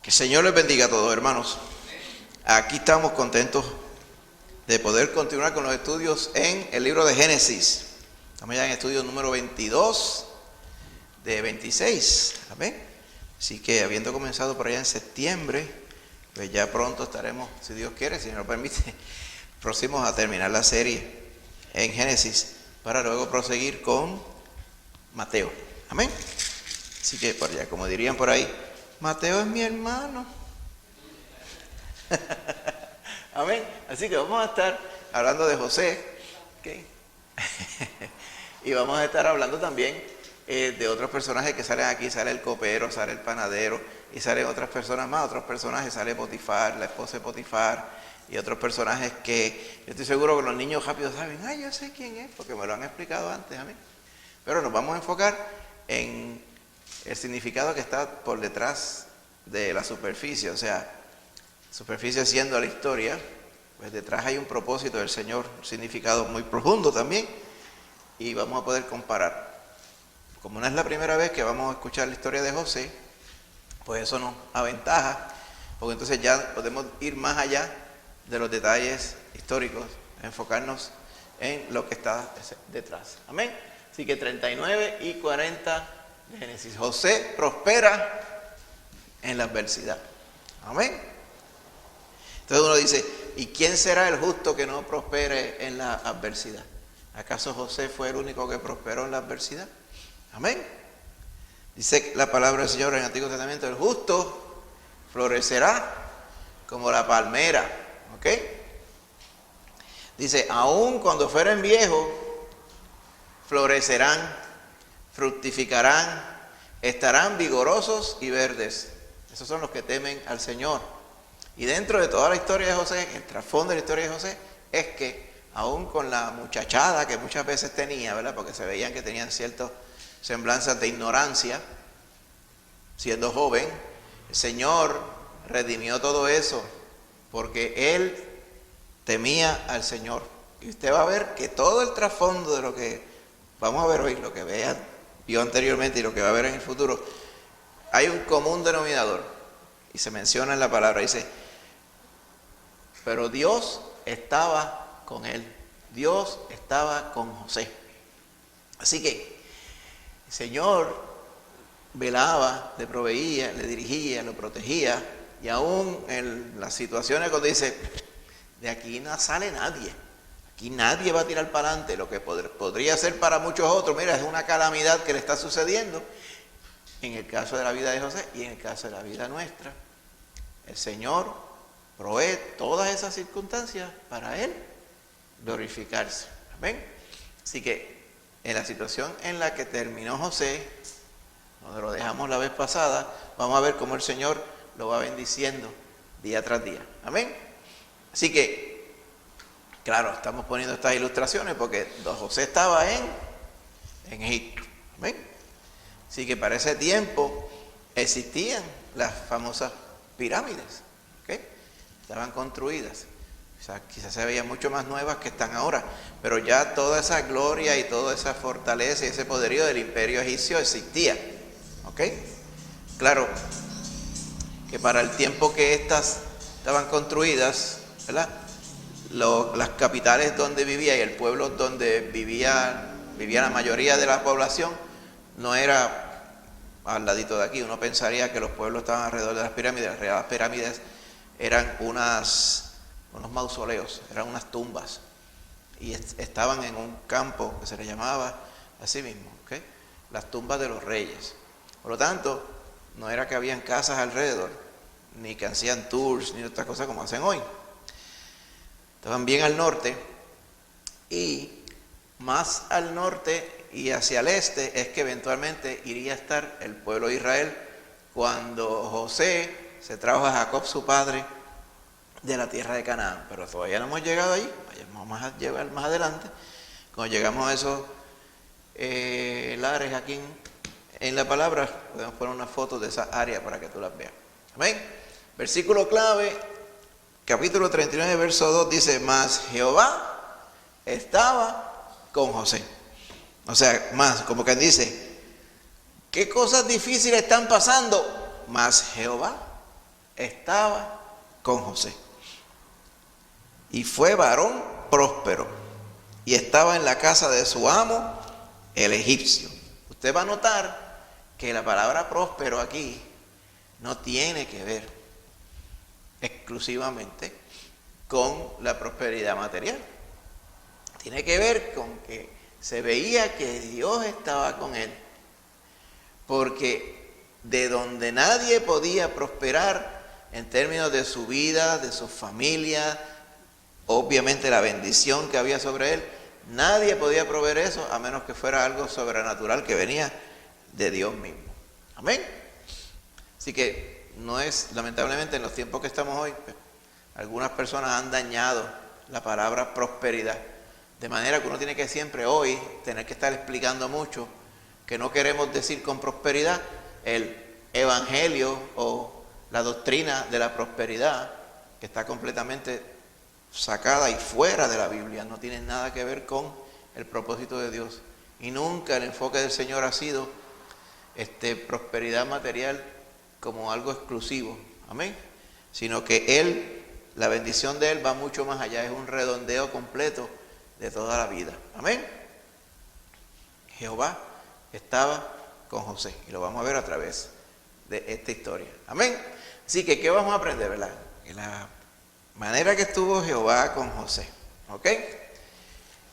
Que el Señor les bendiga a todos, hermanos. Aquí estamos contentos de poder continuar con los estudios en el libro de Génesis. Estamos ya en estudio número 22 de 26. Amén. Así que habiendo comenzado por allá en septiembre, pues ya pronto estaremos, si Dios quiere, si nos lo permite, próximos a terminar la serie en Génesis para luego proseguir con Mateo. Amén. Así que por allá, como dirían por ahí, Mateo es mi hermano. Amén. Así que vamos a estar hablando de José. ¿Okay? Y vamos a estar hablando también de otros personajes que salen aquí. Sale el copero, sale el panadero y salen otras personas más. Otros personajes, sale Potifar, la esposa de Potifar y otros personajes que yo estoy seguro que los niños rápido saben. Ay, yo sé quién es porque me lo han explicado antes. Amén. Pero nos vamos a enfocar en el significado que está por detrás de la superficie, o sea, superficie siendo la historia, pues detrás hay un propósito del Señor, un significado muy profundo también, y vamos a poder comparar. Como no es la primera vez que vamos a escuchar la historia de José, pues eso nos aventaja, porque entonces ya podemos ir más allá de los detalles históricos, enfocarnos en lo que está detrás. Amén. Así que 39 y 40 de Génesis. José prospera en la adversidad. Amén. Entonces uno dice, ¿y quién será el justo que no prospere en la adversidad? ¿Acaso José fue el único que prosperó en la adversidad? Amén. Dice la palabra del Señor en el Antiguo Testamento, el justo florecerá como la palmera. ¿Ok? Dice, aun cuando fueren viejos, florecerán, fructificarán, estarán vigorosos y verdes. Esos son los que temen al Señor. Y dentro de toda la historia de José, el trasfondo de la historia de José, es que aún con la muchachada que muchas veces tenía, ¿verdad? Porque se veían que tenían ciertas semblanzas de ignorancia, siendo joven, el Señor redimió todo eso, porque Él temía al Señor. Y usted va a ver que todo el trasfondo de lo que vamos a ver hoy, lo que vio anteriormente y lo que va a ver en el futuro, hay un común denominador. Y se menciona en la palabra, dice, pero Dios estaba con él. Dios estaba con José. Así que el Señor velaba, le proveía, le dirigía, lo protegía. Y aún en las situaciones cuando dice, de aquí no sale nadie. Aquí nadie va a tirar para adelante. Lo que podría ser para muchos otros, mira, es una calamidad que le está sucediendo. En el caso de la vida de José y en el caso de la vida nuestra, el Señor provee todas esas circunstancias para Él glorificarse. ¿Amén? Así que en la situación en la que terminó José, donde lo dejamos la vez pasada, vamos a ver cómo el Señor lo va bendiciendo día tras día. ¿Amén? Así que, claro, estamos poniendo estas ilustraciones porque don José estaba en Egipto. ¿Amén? Así que para ese tiempo existían las famosas pirámides. ¿Okay? Estaban construidas. O sea, quizás se veían mucho más nuevas que están ahora. Pero ya toda esa gloria y toda esa fortaleza y ese poderío del imperio egipcio existía. ¿Ok? Claro que para el tiempo que estas estaban construidas, ¿verdad? Las capitales donde vivía y el pueblo donde vivía la mayoría de la población no era al ladito de aquí. Uno pensaría que los pueblos estaban alrededor de las pirámides. Las pirámides eran unos mausoleos, eran unas tumbas y estaban en un campo que se le llamaba así mismo, ¿okay? Las tumbas de los reyes. Por lo tanto, no era que habían casas alrededor, ni que hacían tours, ni otras cosas como hacen hoy. Estaban bien al norte y más al norte y hacia el este es que eventualmente iría a estar el pueblo de Israel cuando José se trajo a Jacob, su padre, de la tierra de Canaán. Pero todavía no hemos llegado allí, vamos a llegar más adelante. Cuando llegamos a esos lares aquí en la palabra, podemos poner una foto de esa área para que tú las veas. Amén. Versículo clave, capítulo 39, verso 2, dice, mas Jehová estaba con José. O sea, más, como quien dice, ¿qué cosas difíciles están pasando? Mas Jehová estaba con José. Y fue varón próspero, y estaba en la casa de su amo, el egipcio. Usted va a notar que la palabra próspero aquí no tiene que ver exclusivamente con la prosperidad material. Tiene que ver con que se veía que Dios estaba con él. Porque de donde nadie podía prosperar en términos de su vida, de su familia, obviamente la bendición que había sobre él, nadie podía proveer eso a menos que fuera algo sobrenatural que venía de Dios mismo. Amén. Así que no es, lamentablemente en los tiempos que estamos hoy, algunas personas han dañado la palabra prosperidad. De manera que uno tiene que siempre hoy tener que estar explicando mucho que no queremos decir con prosperidad el evangelio o la doctrina de la prosperidad, que está completamente sacada y fuera de la Biblia, no tiene nada que ver con el propósito de Dios. Y nunca el enfoque del Señor ha sido prosperidad material como algo exclusivo, amén, sino que Él, la bendición de Él va mucho más allá, es un redondeo completo de toda la vida, amén. Jehová estaba con José, y lo vamos a ver a través de esta historia, amén. Así que, ¿qué vamos a aprender, verdad? Que la manera que estuvo Jehová con José, ¿ok?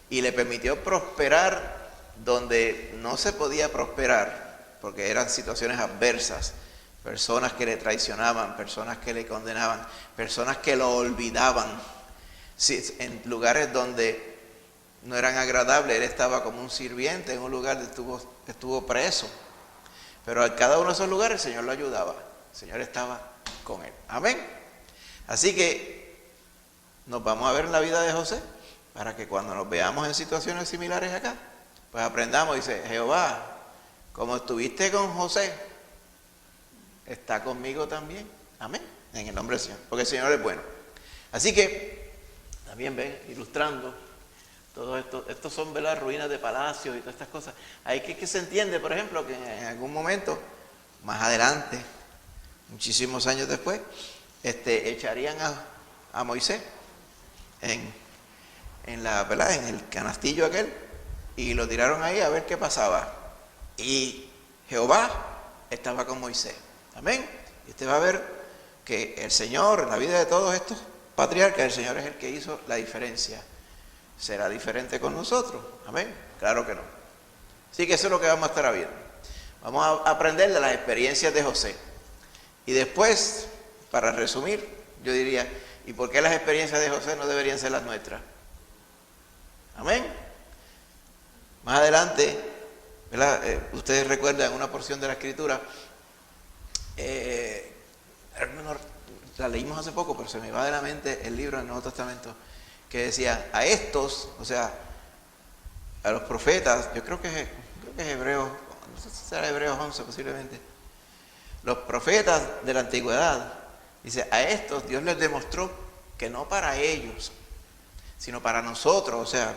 Y le permitió prosperar donde no se podía prosperar, porque eran situaciones adversas, personas que le traicionaban, personas que le condenaban, personas que lo olvidaban, sí, en lugares donde no eran agradables. Él estaba como un sirviente en un lugar donde estuvo preso, pero a cada uno de esos lugares el Señor lo ayudaba, el Señor estaba con él, amén. Así que nos vamos a ver en la vida de José, para que cuando nos veamos en situaciones similares acá, pues aprendamos. Dice, Jehová, como estuviste con José, está conmigo también, amén, en el nombre del Señor, porque el Señor es bueno. Así que, también ven, ilustrando todo esto, estos son, ¿verdad?, ruinas de palacios y todas estas cosas. Hay que se entiende, por ejemplo, que en algún momento, más adelante, muchísimos años después, echarían a Moisés en el canastillo aquel, y lo tiraron ahí a ver qué pasaba. Y Jehová estaba con Moisés, amén. Y usted va a ver que el Señor, en la vida de todos estos patriarcas, el Señor es el que hizo la diferencia. ¿Será diferente con nosotros? Amén. Claro que no. Así que eso es lo que vamos a estar viendo. Vamos a aprender de las experiencias de José. Y después, para resumir, yo diría, ¿y por qué las experiencias de José no deberían ser las nuestras? Amén. Más adelante, ¿verdad? Ustedes recuerdan una porción de la Escritura, la leímos hace poco, pero se me va de la mente el libro del Nuevo Testamento, que decía, a estos, o sea, a los profetas, yo creo que es Hebreos, no sé si será Hebreos 11 posiblemente, los profetas de la antigüedad, dice, a estos Dios les demostró que no para ellos, sino para nosotros, o sea,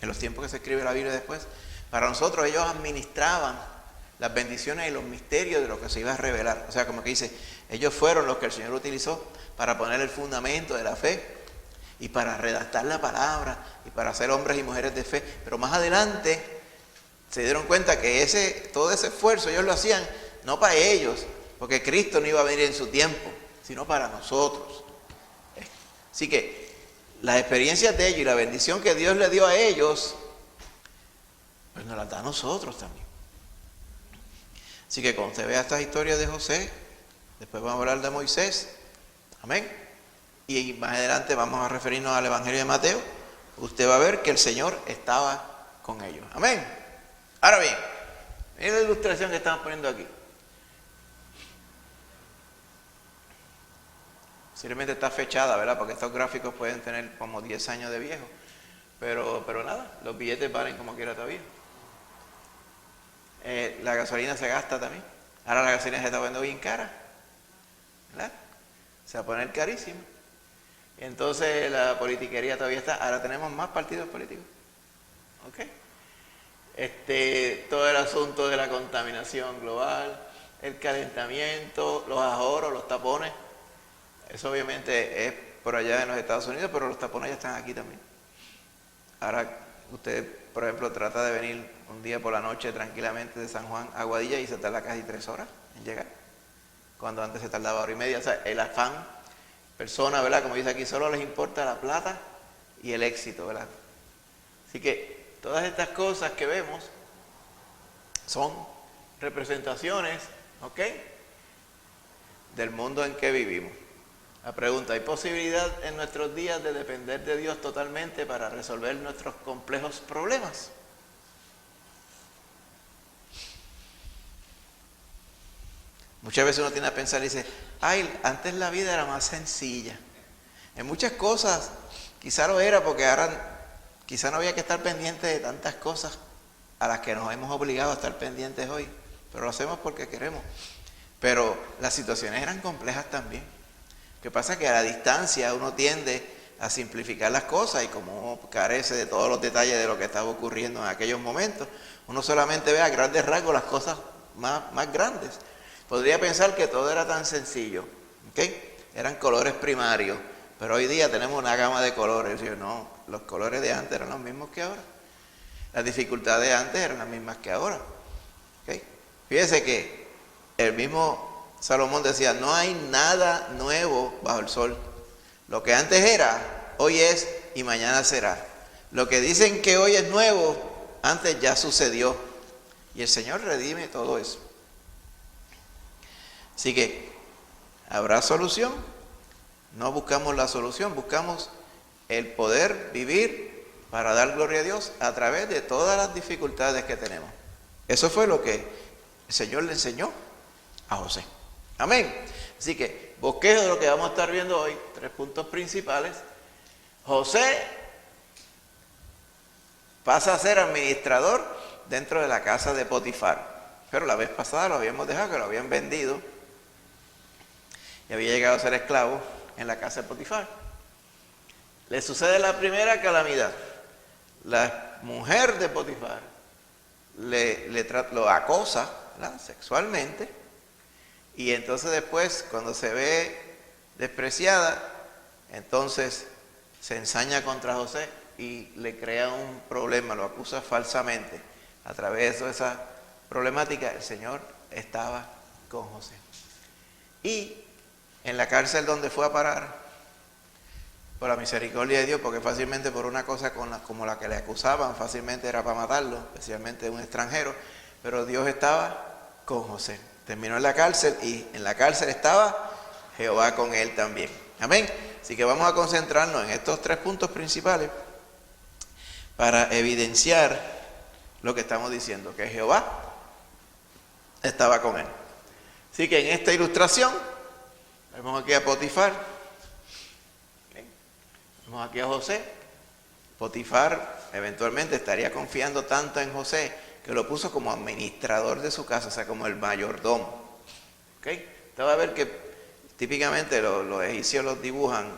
en los tiempos que se escribe la Biblia después, para nosotros ellos administraban las bendiciones y los misterios de lo que se iba a revelar. O sea, como que dice, ellos fueron los que el Señor utilizó para poner el fundamento de la fe y para redactar la palabra y para ser hombres y mujeres de fe. Pero más adelante se dieron cuenta que todo ese esfuerzo ellos lo hacían no para ellos, porque Cristo no iba a venir en su tiempo, sino para nosotros. Así que las experiencias de ellos y la bendición que Dios le dio a ellos, pues nos las da a nosotros también. Así que cuando usted vea estas historias de José, después vamos a hablar de Moisés, amén, y más adelante vamos a referirnos al Evangelio de Mateo, usted va a ver que el Señor estaba con ellos, amén. Ahora bien, miren la ilustración que estamos poniendo aquí. Posiblemente está fechada, ¿verdad? Porque estos gráficos pueden tener como 10 años de viejo. Pero nada, los billetes valen como quiera todavía. La gasolina se gasta también. Ahora la gasolina se está poniendo bien cara, ¿verdad? Se va a poner carísimo. Y entonces la politiquería todavía está. Ahora tenemos más partidos políticos. ¿Ok? Todo el asunto de la contaminación global, el calentamiento, los ahorros, los tapones. Eso obviamente es por allá en los Estados Unidos, pero los tapones ya están aquí también. Ahora usted, por ejemplo, trata de venir un día por la noche tranquilamente de San Juan a Aguadilla y se tarda casi 3 horas en llegar, cuando antes se tardaba 1 hora y media. O sea, el afán, personas, ¿verdad? Como dice aquí, solo les importa la plata y el éxito, ¿verdad? Así que todas estas cosas que vemos son representaciones, ¿ok?, del mundo en que vivimos. La pregunta: ¿hay posibilidad en nuestros días de depender de Dios totalmente para resolver nuestros complejos problemas? Muchas veces uno tiene a pensar y dice, ay, antes la vida era más sencilla. En muchas cosas quizá lo era, porque ahora quizá no había que estar pendiente de tantas cosas a las que nos hemos obligado a estar pendientes hoy, pero lo hacemos porque queremos. Pero las situaciones eran complejas también. Lo que pasa es que a la distancia uno tiende a simplificar las cosas, y como uno carece de todos los detalles de lo que estaba ocurriendo en aquellos momentos, uno solamente ve a grandes rasgos las cosas más grandes. Podría pensar que todo era tan sencillo, ¿ok? Eran colores primarios, pero hoy día tenemos una gama de colores. No, los colores de antes eran los mismos que ahora. Las dificultades de antes eran las mismas que ahora, ¿ok? Fíjese que el mismo Salomón decía, no hay nada nuevo bajo el sol. Lo que antes era, hoy es y mañana será. Lo que dicen que hoy es nuevo, antes ya sucedió. Y el Señor redime todo eso. Así que, ¿habrá solución? No buscamos la solución, buscamos el poder vivir para dar gloria a Dios a través de todas las dificultades que tenemos. Eso fue lo que el Señor le enseñó a José. Amén. Así que, bosquejo de lo que vamos a estar viendo hoy, 3 puntos principales. José pasa a ser administrador dentro de la casa de Potifar. Pero la vez pasada lo habíamos dejado, que lo habían vendido y había llegado a ser esclavo en la casa de Potifar. Le sucede la primera calamidad. La mujer de Potifar lo acosa, ¿verdad?, sexualmente, y entonces después, cuando se ve despreciada, entonces se ensaña contra José y le crea un problema, lo acusa falsamente. A través de esa problemática, el Señor estaba con José. Y en la cárcel donde fue a parar, por la misericordia de Dios, porque fácilmente por una cosa como la que le acusaban, fácilmente era para matarlo, especialmente un extranjero, pero Dios estaba con José. Terminó en la cárcel, y en la cárcel estaba Jehová con él también. Amén. Así que vamos a concentrarnos en estos 3 puntos principales para evidenciar lo que estamos diciendo, que Jehová estaba con él. Así que en esta ilustración vemos aquí a Potifar, vemos aquí a José. Potifar eventualmente estaría confiando tanto en José que lo puso como administrador de su casa, o sea, como el mayordomo. ¿Okay? Usted va a ver que típicamente los egipcios los dibujan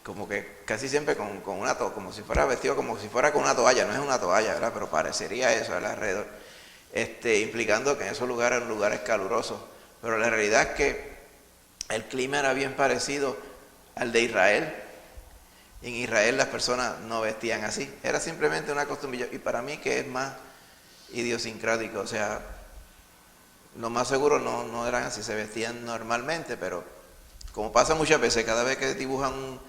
como que casi siempre con una toalla, como si fuera vestido, como si fuera con una toalla. No es una toalla, ¿verdad?, pero parecería eso alrededor, implicando que en esos lugares eran lugares calurosos. Pero la realidad es que el clima era bien parecido al de Israel. En Israel las personas no vestían así. Era simplemente una costumbre. Y para mí que es más idiosincrático. O sea, lo más seguro no eran así. Se vestían normalmente, pero como pasa muchas veces, cada vez que dibujan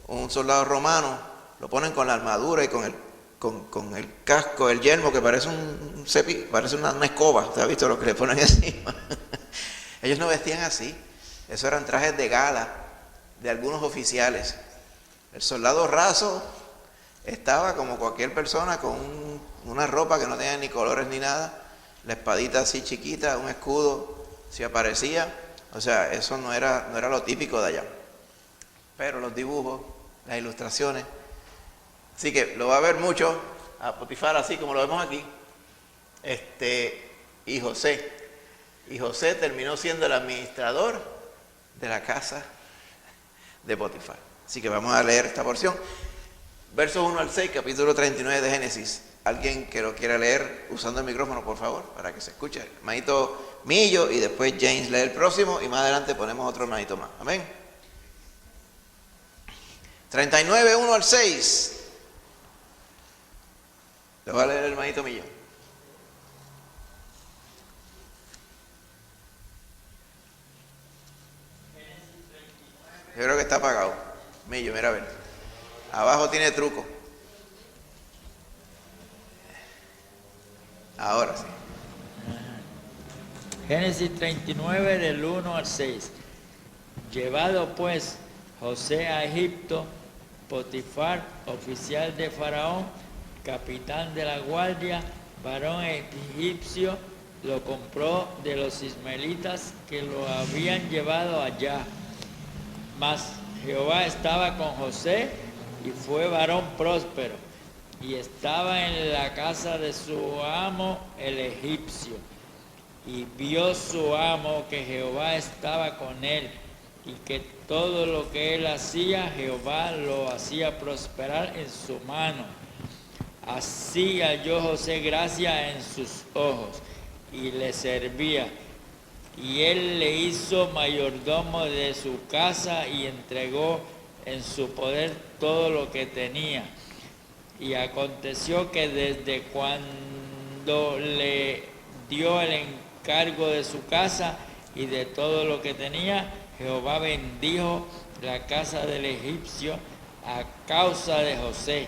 un soldado romano, lo ponen con la armadura y con el casco, el yelmo, que parece parece una escoba. ¿Usted ha visto lo que le ponen encima? Ellos no vestían así. Eso eran trajes de gala de algunos oficiales. El soldado raso estaba como cualquier persona, con una ropa que no tenía ni colores ni nada, la espadita así chiquita, un escudo si aparecía. O sea, eso no era lo típico de allá. Pero los dibujos, las ilustraciones, así que lo va a ver mucho a Potifar así como lo vemos aquí. Y José terminó siendo el administrador de la casa de Potifar. Así que vamos a leer esta porción. Versos 1 al 6, capítulo 39 de Génesis. alguien que lo quiera leer usando el micrófono, por favor, para que se escuche. Hermanito Millo y después James lee el próximo y más adelante ponemos otro hermanito más. Amén. 39, 1 al 6. Lo va a leer el hermanito Millo. Yo creo que está apagado. Millo, mira a ver. Abajo tiene truco. Ahora sí. Génesis 39 del 1 al 6. Llevado pues José a Egipto, Potifar, oficial de Faraón, capitán de la guardia, varón egipcio, lo compró de los ismaelitas que lo habían llevado allá. Mas Jehová estaba con José y fue varón próspero, y estaba en la casa de su amo el egipcio. Y vio su amo que Jehová estaba con él, y que todo lo que él hacía, Jehová lo hacía prosperar en su mano. Así halló José gracia en sus ojos, y le servía. Y él le hizo mayordomo de su casa, y entregó en su poder todo lo que tenía. Y aconteció que desde cuando le dio el encargo de su casa y de todo lo que tenía, Jehová bendijo la casa del egipcio a causa de José.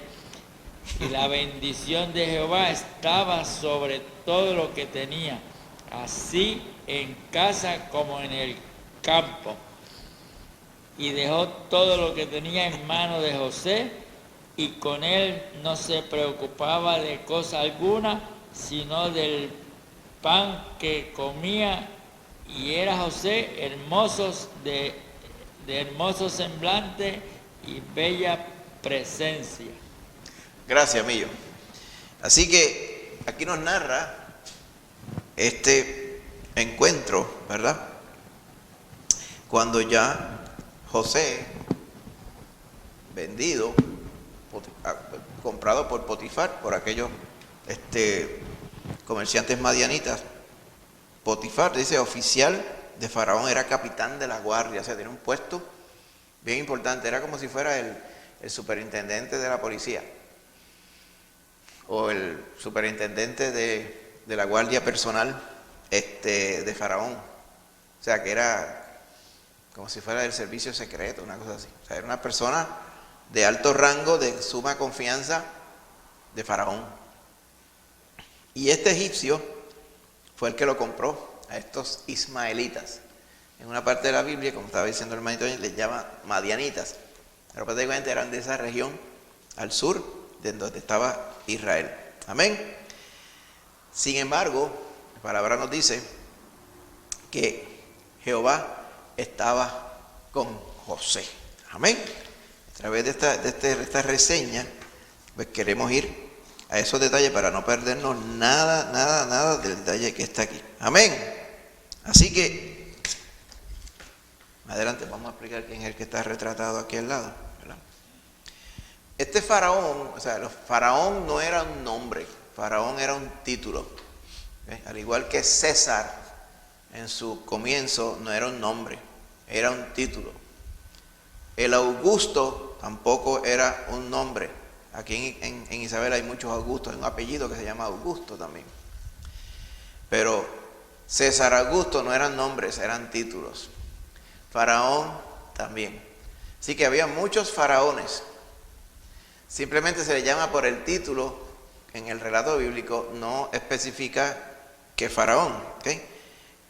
Y la bendición de Jehová estaba sobre todo lo que tenía, así en casa como en el campo. Y dejó todo lo que tenía en mano de José, y con él no se preocupaba de cosa alguna, sino del pan que comía. Y era José de hermoso semblante y bella presencia. Gracias, Millo. Así que aquí nos narra este encuentro, ¿verdad? Cuando ya José, vendido, comprado por Potifar, por aquellos comerciantes madianitas. Potifar, dice, oficial de Faraón, era capitán de la guardia, o sea, tenía un puesto bien importante, era como si fuera el superintendente de la policía o el superintendente de la guardia personal de Faraón, o sea, que era como si fuera del servicio secreto, una cosa así, o sea, era una persona de alto rango, de suma confianza de Faraón. Y este egipcio fue el que lo compró a estos ismaelitas. En una parte de la Biblia, como estaba diciendo el hermanito, les llama madianitas, pero prácticamente eran de esa región al sur, de donde estaba Israel. Amén. Sin embargo, la palabra nos dice que Jehová estaba con José. Amén. A través de esta reseña, pues queremos ir a esos detalles para no perdernos nada del detalle que está aquí. Amén. Así que, adelante, vamos a explicar quién es el que está retratado aquí al lado, ¿verdad? Este faraón, o sea, los faraón no era un nombre, faraón era un título. ¿Okay? Al igual que César, en su comienzo no era un nombre, era un título. El Augusto tampoco era un nombre. Aquí en Isabel hay muchos Augustos, hay un apellido que se llama Augusto también. Pero César Augusto no eran nombres, eran títulos. Faraón también. Así que había muchos faraones. Simplemente se le llama por el título, en el relato bíblico no especifica qué faraón. ¿Okay?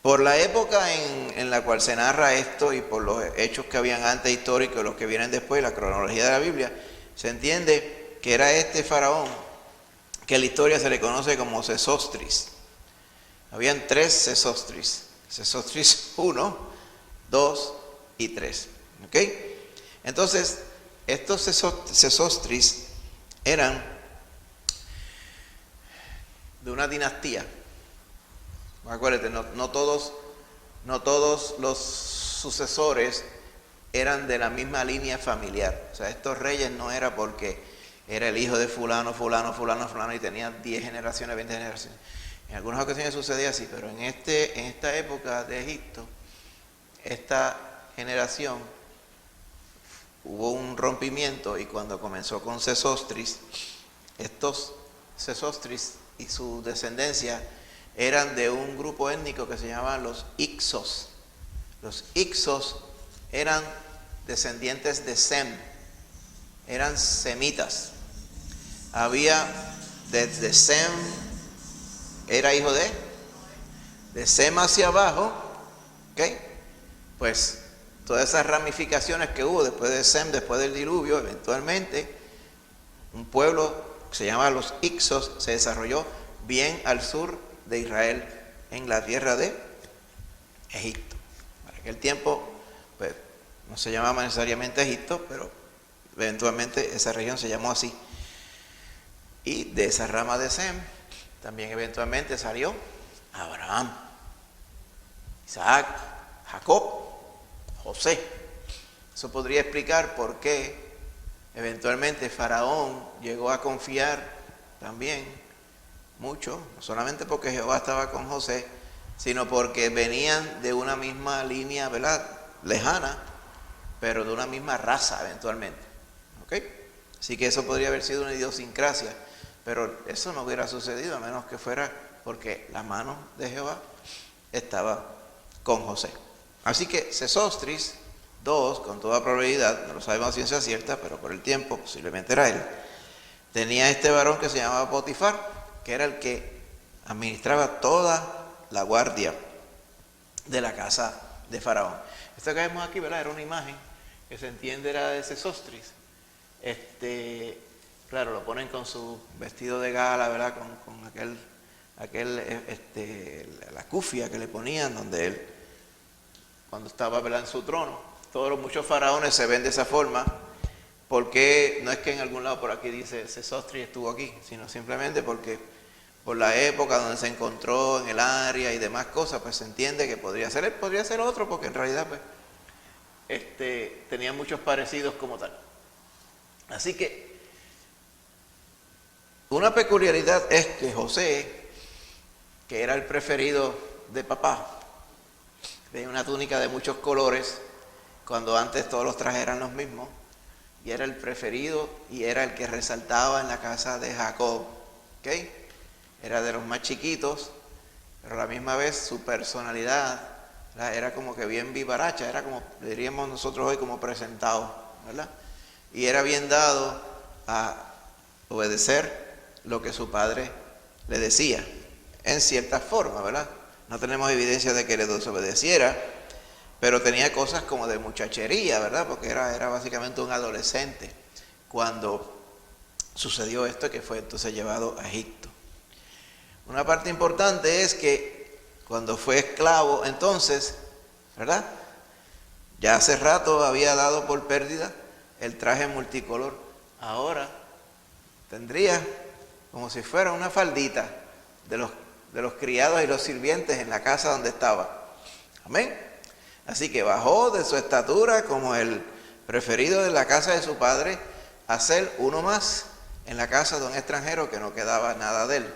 Por la época en la cual se narra esto y por los hechos que habían antes históricos y los que vienen después, la cronología de la Biblia, se entiende que era este faraón que en la historia se le conoce como Sesostris. Habían 3 Sesostris. Sesostris 1, 2 y 3. ¿Ok? Entonces, estos Sesostris eran de una dinastía. Acuérdate, no todos los sucesores eran de la misma línea familiar. O sea, estos reyes no era porque era el hijo de fulano, fulano, fulano, fulano, y tenía 10 generaciones, 20 generaciones. En algunas ocasiones sucedía así, pero en esta época de Egipto, esta generación, hubo un rompimiento, y cuando comenzó con Sesostris, estos Sesostris y su descendencia eran de un grupo étnico que se llamaban los Ixos. Los Ixos eran descendientes de Sem, eran semitas. Había desde Sem, era hijo de Sem hacia abajo, ¿ok? Pues todas esas ramificaciones que hubo después de Sem, después del diluvio, eventualmente un pueblo que se llama los Ixos se desarrolló bien al sur de Israel, en la tierra de Egipto. Para aquel tiempo, pues, no se llamaba necesariamente Egipto, pero eventualmente esa región se llamó así. Y de esa rama de Sem también eventualmente salió Abraham, Isaac, Jacob, José. Eso podría explicar por qué eventualmente Faraón llegó a confiar también mucho, no solamente porque Jehová estaba con José, sino porque venían de una misma línea, ¿verdad?, lejana, pero de una misma raza eventualmente. ¿Ok? Así que eso podría haber sido una idiosincrasia, pero eso no hubiera sucedido a menos que fuera porque la mano de Jehová estaba con José. Así que Sesostris II, con toda probabilidad, no lo sabemos a ciencia cierta, pero por el tiempo posiblemente era él, tenía este varón que se llamaba Potifar, que era el que administraba toda la guardia de la casa de Faraón. Esto que vemos aquí, ¿verdad?, era una imagen que se entiende era de Sesostris. Claro, lo ponen con su vestido de gala, ¿verdad?, con la cufia que le ponían donde él, cuando estaba, ¿verdad?, en su trono. Muchos faraones se ven de esa forma, porque no es que en algún lado por aquí dice Sesostris estuvo aquí, sino simplemente porque por la época donde se encontró en el área y demás cosas, pues se entiende que podría ser él, podría ser otro, porque en realidad pues tenían muchos parecidos como tal. Así que una peculiaridad es que José, que era el preferido de papá, tenía una túnica de muchos colores, cuando antes todos los trajes eran los mismos, y era el preferido y era el que resaltaba en la casa de Jacob, ¿ok? Era de los más chiquitos, pero a la misma vez su personalidad, ¿verdad?, era como que bien vivaracha, era como, diríamos nosotros hoy, como presentado, ¿verdad? Y era bien dado a obedecer lo que su padre le decía, en cierta forma, ¿verdad? No tenemos evidencia de que le desobedeciera, pero tenía cosas como de muchachería, ¿verdad? Porque era básicamente un adolescente cuando sucedió esto, que fue entonces llevado a Egipto. Una parte importante es que cuando fue esclavo, entonces, ¿verdad?, ya hace rato había dado por pérdida el traje multicolor. Ahora tendría como si fuera una faldita de los criados y los sirvientes en la casa donde estaba. Amén. Así que bajó de su estatura como el preferido de la casa de su padre a ser uno más en la casa de un extranjero que no quedaba nada de él.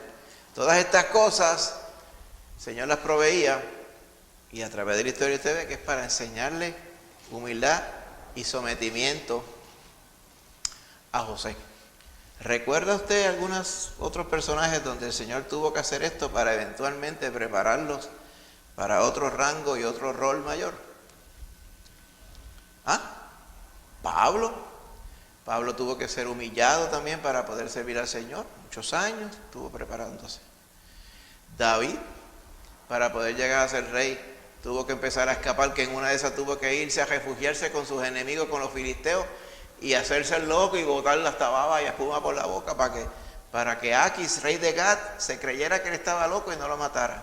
Todas estas cosas el Señor las proveía, y a través de la historia usted ve que es para enseñarle humildad y sometimiento a José. ¿Recuerda usted algunos otros personajes donde el Señor tuvo que hacer esto para eventualmente prepararlos para otro rango y otro rol mayor? Pablo tuvo que ser humillado también para poder servir al Señor. Muchos años estuvo preparándose. David, para poder llegar a ser rey, tuvo que empezar a escapar, que en una de esas tuvo que irse a refugiarse con sus enemigos, con los filisteos, y hacerse el loco y botar hasta baba y espuma por la boca para que Aquis, rey de Gat, se creyera que él estaba loco y no lo matara.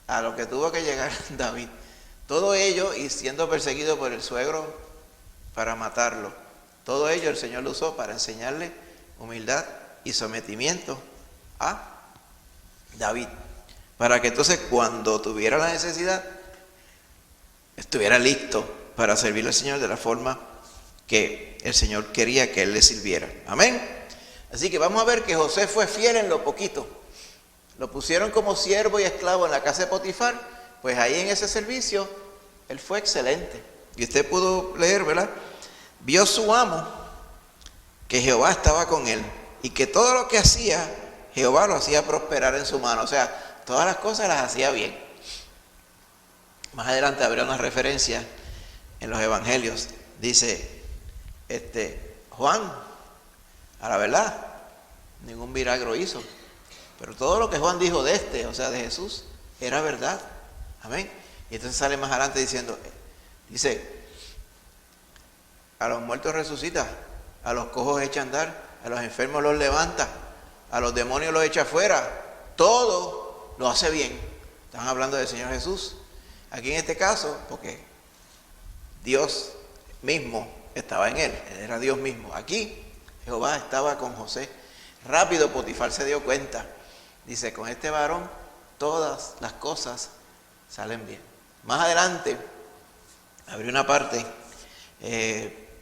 A lo que tuvo que llegar David. Todo ello, y siendo perseguido por el suegro para matarlo, todo ello el Señor lo usó para enseñarle humildad y sometimiento a David, para que entonces cuando tuviera la necesidad estuviera listo para servir al Señor de la forma que el Señor quería que él le sirviera. Amén. Así que vamos a ver que José fue fiel en lo poquito. Lo pusieron como siervo y esclavo en la casa de Potifar, pues ahí en ese servicio él fue excelente. Y usted pudo leer, ¿verdad? Vio su amo que Jehová estaba con él y que todo lo que hacía, Jehová lo hacía prosperar en su mano. O sea, todas las cosas las hacía bien. Más adelante habrá una referencia en los evangelios. Dice, Juan, a la verdad, ningún milagro hizo. Pero todo lo que Juan dijo de o sea, de Jesús, era verdad. Amén. Y entonces sale más adelante diciendo, dice, a los muertos resucita, a los cojos echa a andar, a los enfermos los levanta, a los demonios los echa afuera. Todo lo hace bien. Están hablando del Señor Jesús. Aquí en este caso, porque Dios mismo estaba en él era Dios mismo. Aquí Jehová estaba con José. Rápido Potifar se dio cuenta. Dice, con este varón todas las cosas salen bien. Más adelante, abrió una parte,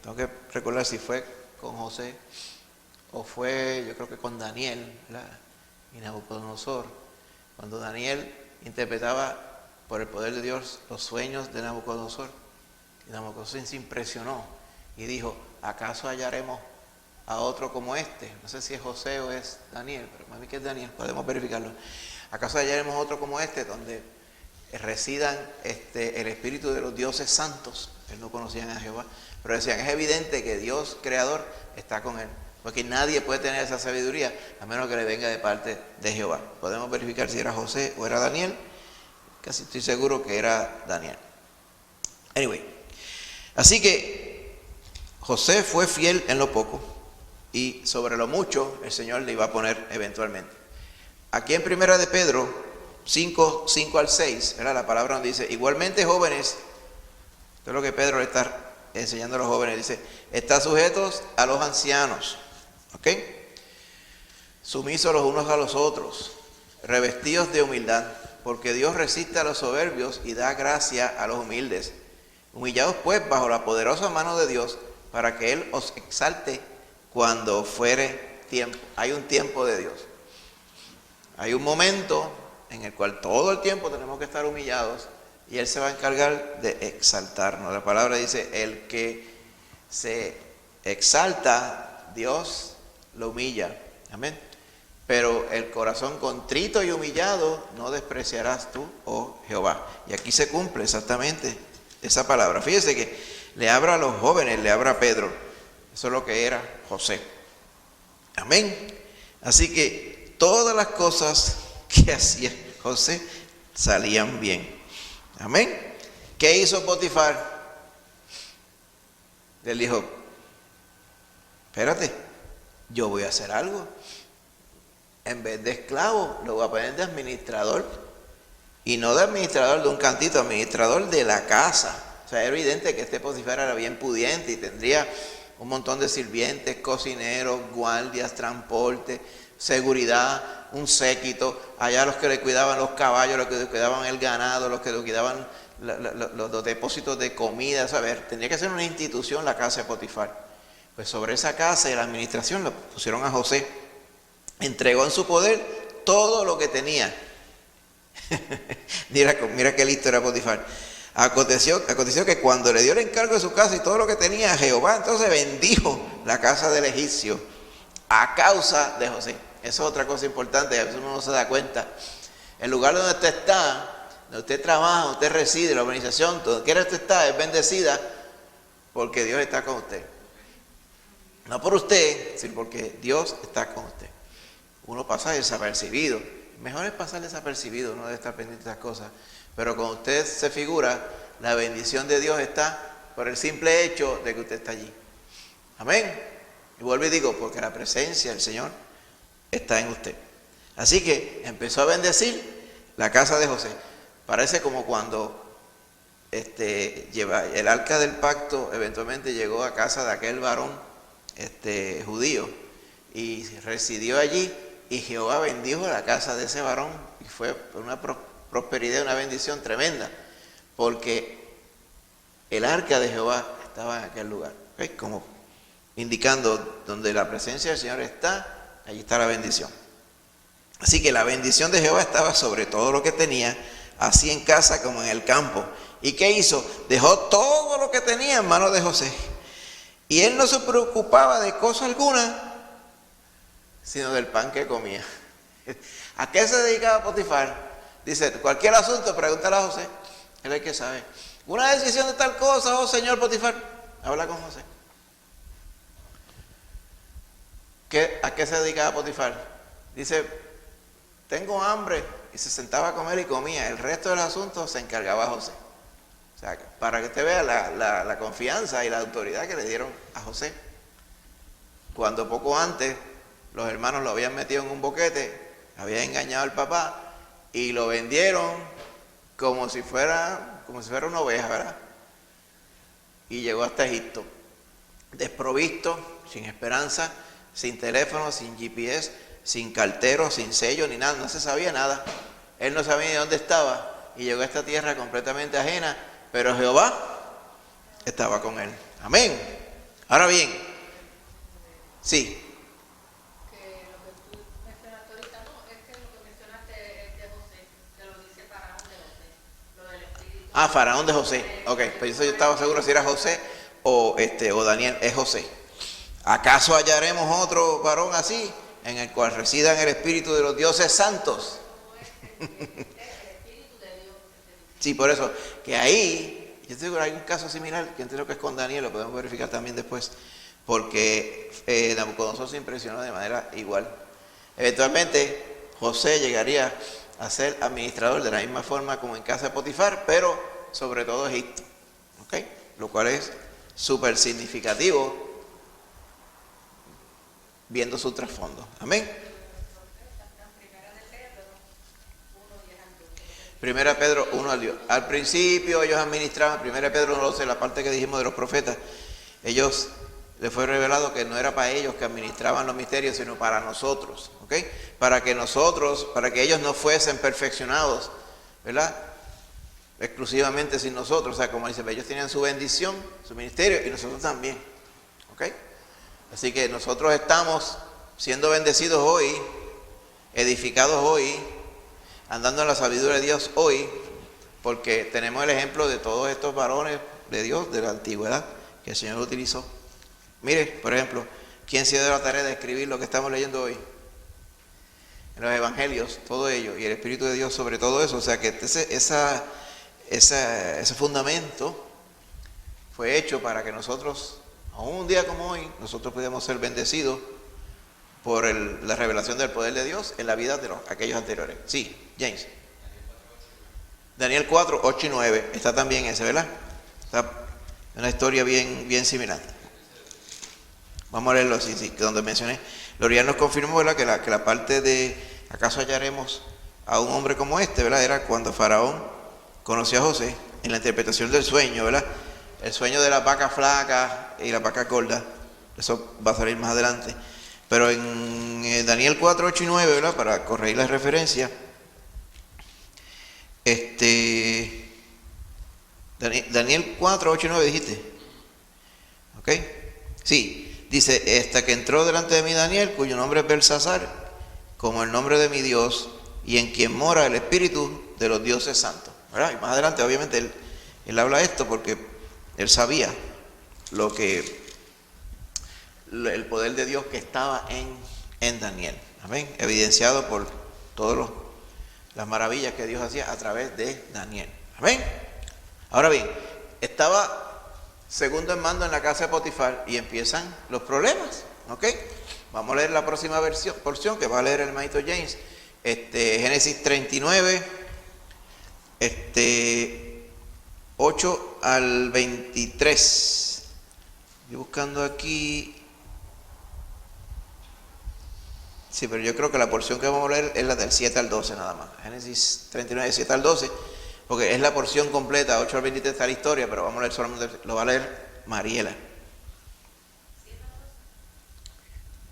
tengo que recordar si fue con José o fue, yo creo que con Daniel, ¿verdad? Y Nabucodonosor. Cuando Daniel interpretaba por el poder de Dios los sueños de Nabucodonosor, y Nabucodonosor se impresionó y dijo, ¿acaso hallaremos a otro como este? No sé si es José o es Daniel, pero para mí que es Daniel, podemos verificarlo. ¿Acaso hallaremos otro como este, donde residan el espíritu de los dioses santos? Él no conocían a Jehová, pero decían, es evidente que Dios creador está con él, porque nadie puede tener esa sabiduría a menos que le venga de parte de Jehová. Podemos verificar si era José o era Daniel. Casi estoy seguro que era Daniel. Anyway, así que José fue fiel en lo poco y sobre lo mucho el Señor le iba a poner eventualmente. Aquí en Primera de Pedro 5 al 6, ¿verdad? La palabra nos dice, igualmente jóvenes, esto es lo que Pedro le está enseñando a los jóvenes, dice, está sujetos a los ancianos, ¿ok? Sumisos los unos a los otros, revestidos de humildad, porque Dios resiste a los soberbios y da gracia a los humildes. Humillados pues bajo la poderosa mano de Dios, para que Él os exalte cuando fuere tiempo. Hay un tiempo de Dios. Hay un momento en el cual todo el tiempo tenemos que estar humillados y Él se va a encargar de exaltarnos. La palabra dice, el que se exalta, Dios lo humilla. Amén. Pero el corazón contrito y humillado no despreciarás tú, oh Jehová. Y aquí se cumple exactamente esa palabra. Fíjese que le habla a los jóvenes, le habla a Pedro. Eso es lo que era José. Amén. Así que todas las cosas que hacía José salían bien. Amén. ¿Qué hizo Potifar? Él dijo, espérate, yo voy a hacer algo. En vez de esclavo, lo voy a poner de administrador. Y no de administrador de un cantito, administrador de la casa. O sea, era evidente que este Potifar era bien pudiente y tendría un montón de sirvientes, cocineros, guardias, transporte, seguridad, un séquito. Allá los que le cuidaban los caballos, los que le cuidaban el ganado, los que le cuidaban los depósitos de comida. ¿Saber? Tendría que ser una institución la casa de Potifar. Pues sobre esa casa y la administración lo pusieron a José. Entregó en su poder todo lo que tenía. Mira qué listo era Potifar. Aconteció que cuando le dio el encargo de su casa y todo lo que tenía a Jehová, entonces bendijo la casa del egipcio a causa de José. Eso es otra cosa importante, a veces uno no se da cuenta. El lugar donde usted está, donde usted trabaja, donde usted reside, la organización, donde quiera usted está, es bendecida porque Dios está con usted. No por usted, sino porque Dios está con usted. Uno pasa desapercibido. Mejor es pasar desapercibido, no debe estar pendiente de esas cosas. Pero cuando usted se figura, la bendición de Dios está por el simple hecho de que usted está allí. Amén. Y vuelvo y digo, porque la presencia del Señor está en usted. Así que empezó a bendecir la casa de José. Parece como cuando el arca del pacto eventualmente llegó a casa de aquel varón judío y residió allí. Y Jehová bendijo la casa de ese varón y fue una prosperidad, una bendición tremenda, porque el arca de Jehová estaba en aquel lugar, ¿okay? Como indicando donde la presencia del Señor está, allí está la bendición. Así que la bendición de Jehová estaba sobre todo lo que tenía, así en casa como en el campo. ¿Y qué hizo? Dejó todo lo que tenía en manos de José. Y él no se preocupaba de cosa alguna, sino del pan que comía. ¿A qué se dedicaba Potifar? Dice, cualquier asunto, pregúntale a José. Él es el que sabe. Una decisión de tal cosa, oh señor Potifar, habla con José. ¿A qué se dedicaba Potifar? Dice, tengo hambre, y se sentaba a comer y comía. El resto del asunto se encargaba José. O sea, para que usted vea la confianza y la autoridad que le dieron a José. Cuando poco antes los hermanos lo habían metido en un boquete, habían engañado al papá y lo vendieron como si fuera una oveja, ¿verdad? Y llegó hasta Egipto, desprovisto, sin esperanza, sin teléfono, sin GPS, sin cartero, sin sello, ni nada, no se sabía nada. Él no sabía ni dónde estaba y llegó a esta tierra completamente ajena, pero Jehová estaba con él. Amén. Ahora bien, sí. Ah, Faraón de José. Ok, pues yo estaba seguro si era José o Daniel. Es José. ¿Acaso hallaremos otro varón así, en el cual residan el espíritu de los dioses santos? Sí, por eso, que ahí, yo estoy seguro que hay un caso similar, que entiendo que es con Daniel, lo podemos verificar también después, porque Nabucodonosor se impresionó de manera igual. Eventualmente, José llegaría a ser administrador de la misma forma como en casa de Potifar, pero sobre todo Egipto, ¿ok? Lo cual es súper significativo viendo su trasfondo. Amén. Primera Pedro 1 al 10. Al principio ellos administraban, Primera Pedro 1:12, la parte que dijimos de los profetas, ellos les fue revelado que no era para ellos que administraban los misterios, sino para nosotros, ¿ok? Para que ellos no fuesen perfeccionados, ¿verdad? Exclusivamente sin nosotros, o sea, como dice, ellos tenían su bendición, su ministerio, y nosotros también, ¿ok? Así que nosotros estamos siendo bendecidos hoy, edificados hoy, andando en la sabiduría de Dios hoy, porque tenemos el ejemplo de todos estos varones de Dios de la antigüedad que el Señor utilizó. Mire, por ejemplo, ¿quién se dio la tarea de escribir lo que estamos leyendo hoy? En los evangelios, todo ello, y el Espíritu de Dios sobre todo eso. O sea que ese fundamento fue hecho para que nosotros, aún un día como hoy, nosotros pudiéramos ser bendecidos por la revelación del poder de Dios en la vida de aquellos anteriores. Sí, James. Daniel 4, 8 y 9, está también ese, ¿verdad? Está una historia bien similar. Vamos a leerlo así, sí, donde mencioné. Lorian nos confirmó, ¿verdad?, que la parte de ¿acaso hallaremos a un hombre como este?, ¿verdad? Era cuando Faraón conoció a José en la interpretación del sueño, ¿verdad? El sueño de las vacas flacas y las vacas gordas. Eso va a salir más adelante. Pero en Daniel 4, 8 y 9, ¿verdad?, para corregir la referencia, Daniel 4, 8 y 9 dijiste. ¿Ok? Sí. Dice, hasta que entró delante de mí Daniel, cuyo nombre es Belsasar, como el nombre de mi Dios, y en quien mora el espíritu de los dioses santos. ¿Verdad? Y más adelante, obviamente, él habla esto porque él sabía el poder de Dios que estaba en Daniel. Amén. Evidenciado por todas las maravillas que Dios hacía a través de Daniel. Amén. Ahora bien, estaba segundo en mando en la casa de Potifar y empiezan los problemas, ¿ok? Vamos a leer la próxima porción que va a leer el hermanito James, Génesis 39, 8 al 23. Estoy buscando aquí. Sí, pero yo creo que la porción que vamos a leer es la del 7 al 12 nada más. Génesis 39, 7 al 12. Porque es la porción completa, 8 al 23 está la historia, pero vamos a leer solamente, lo va a leer Mariela.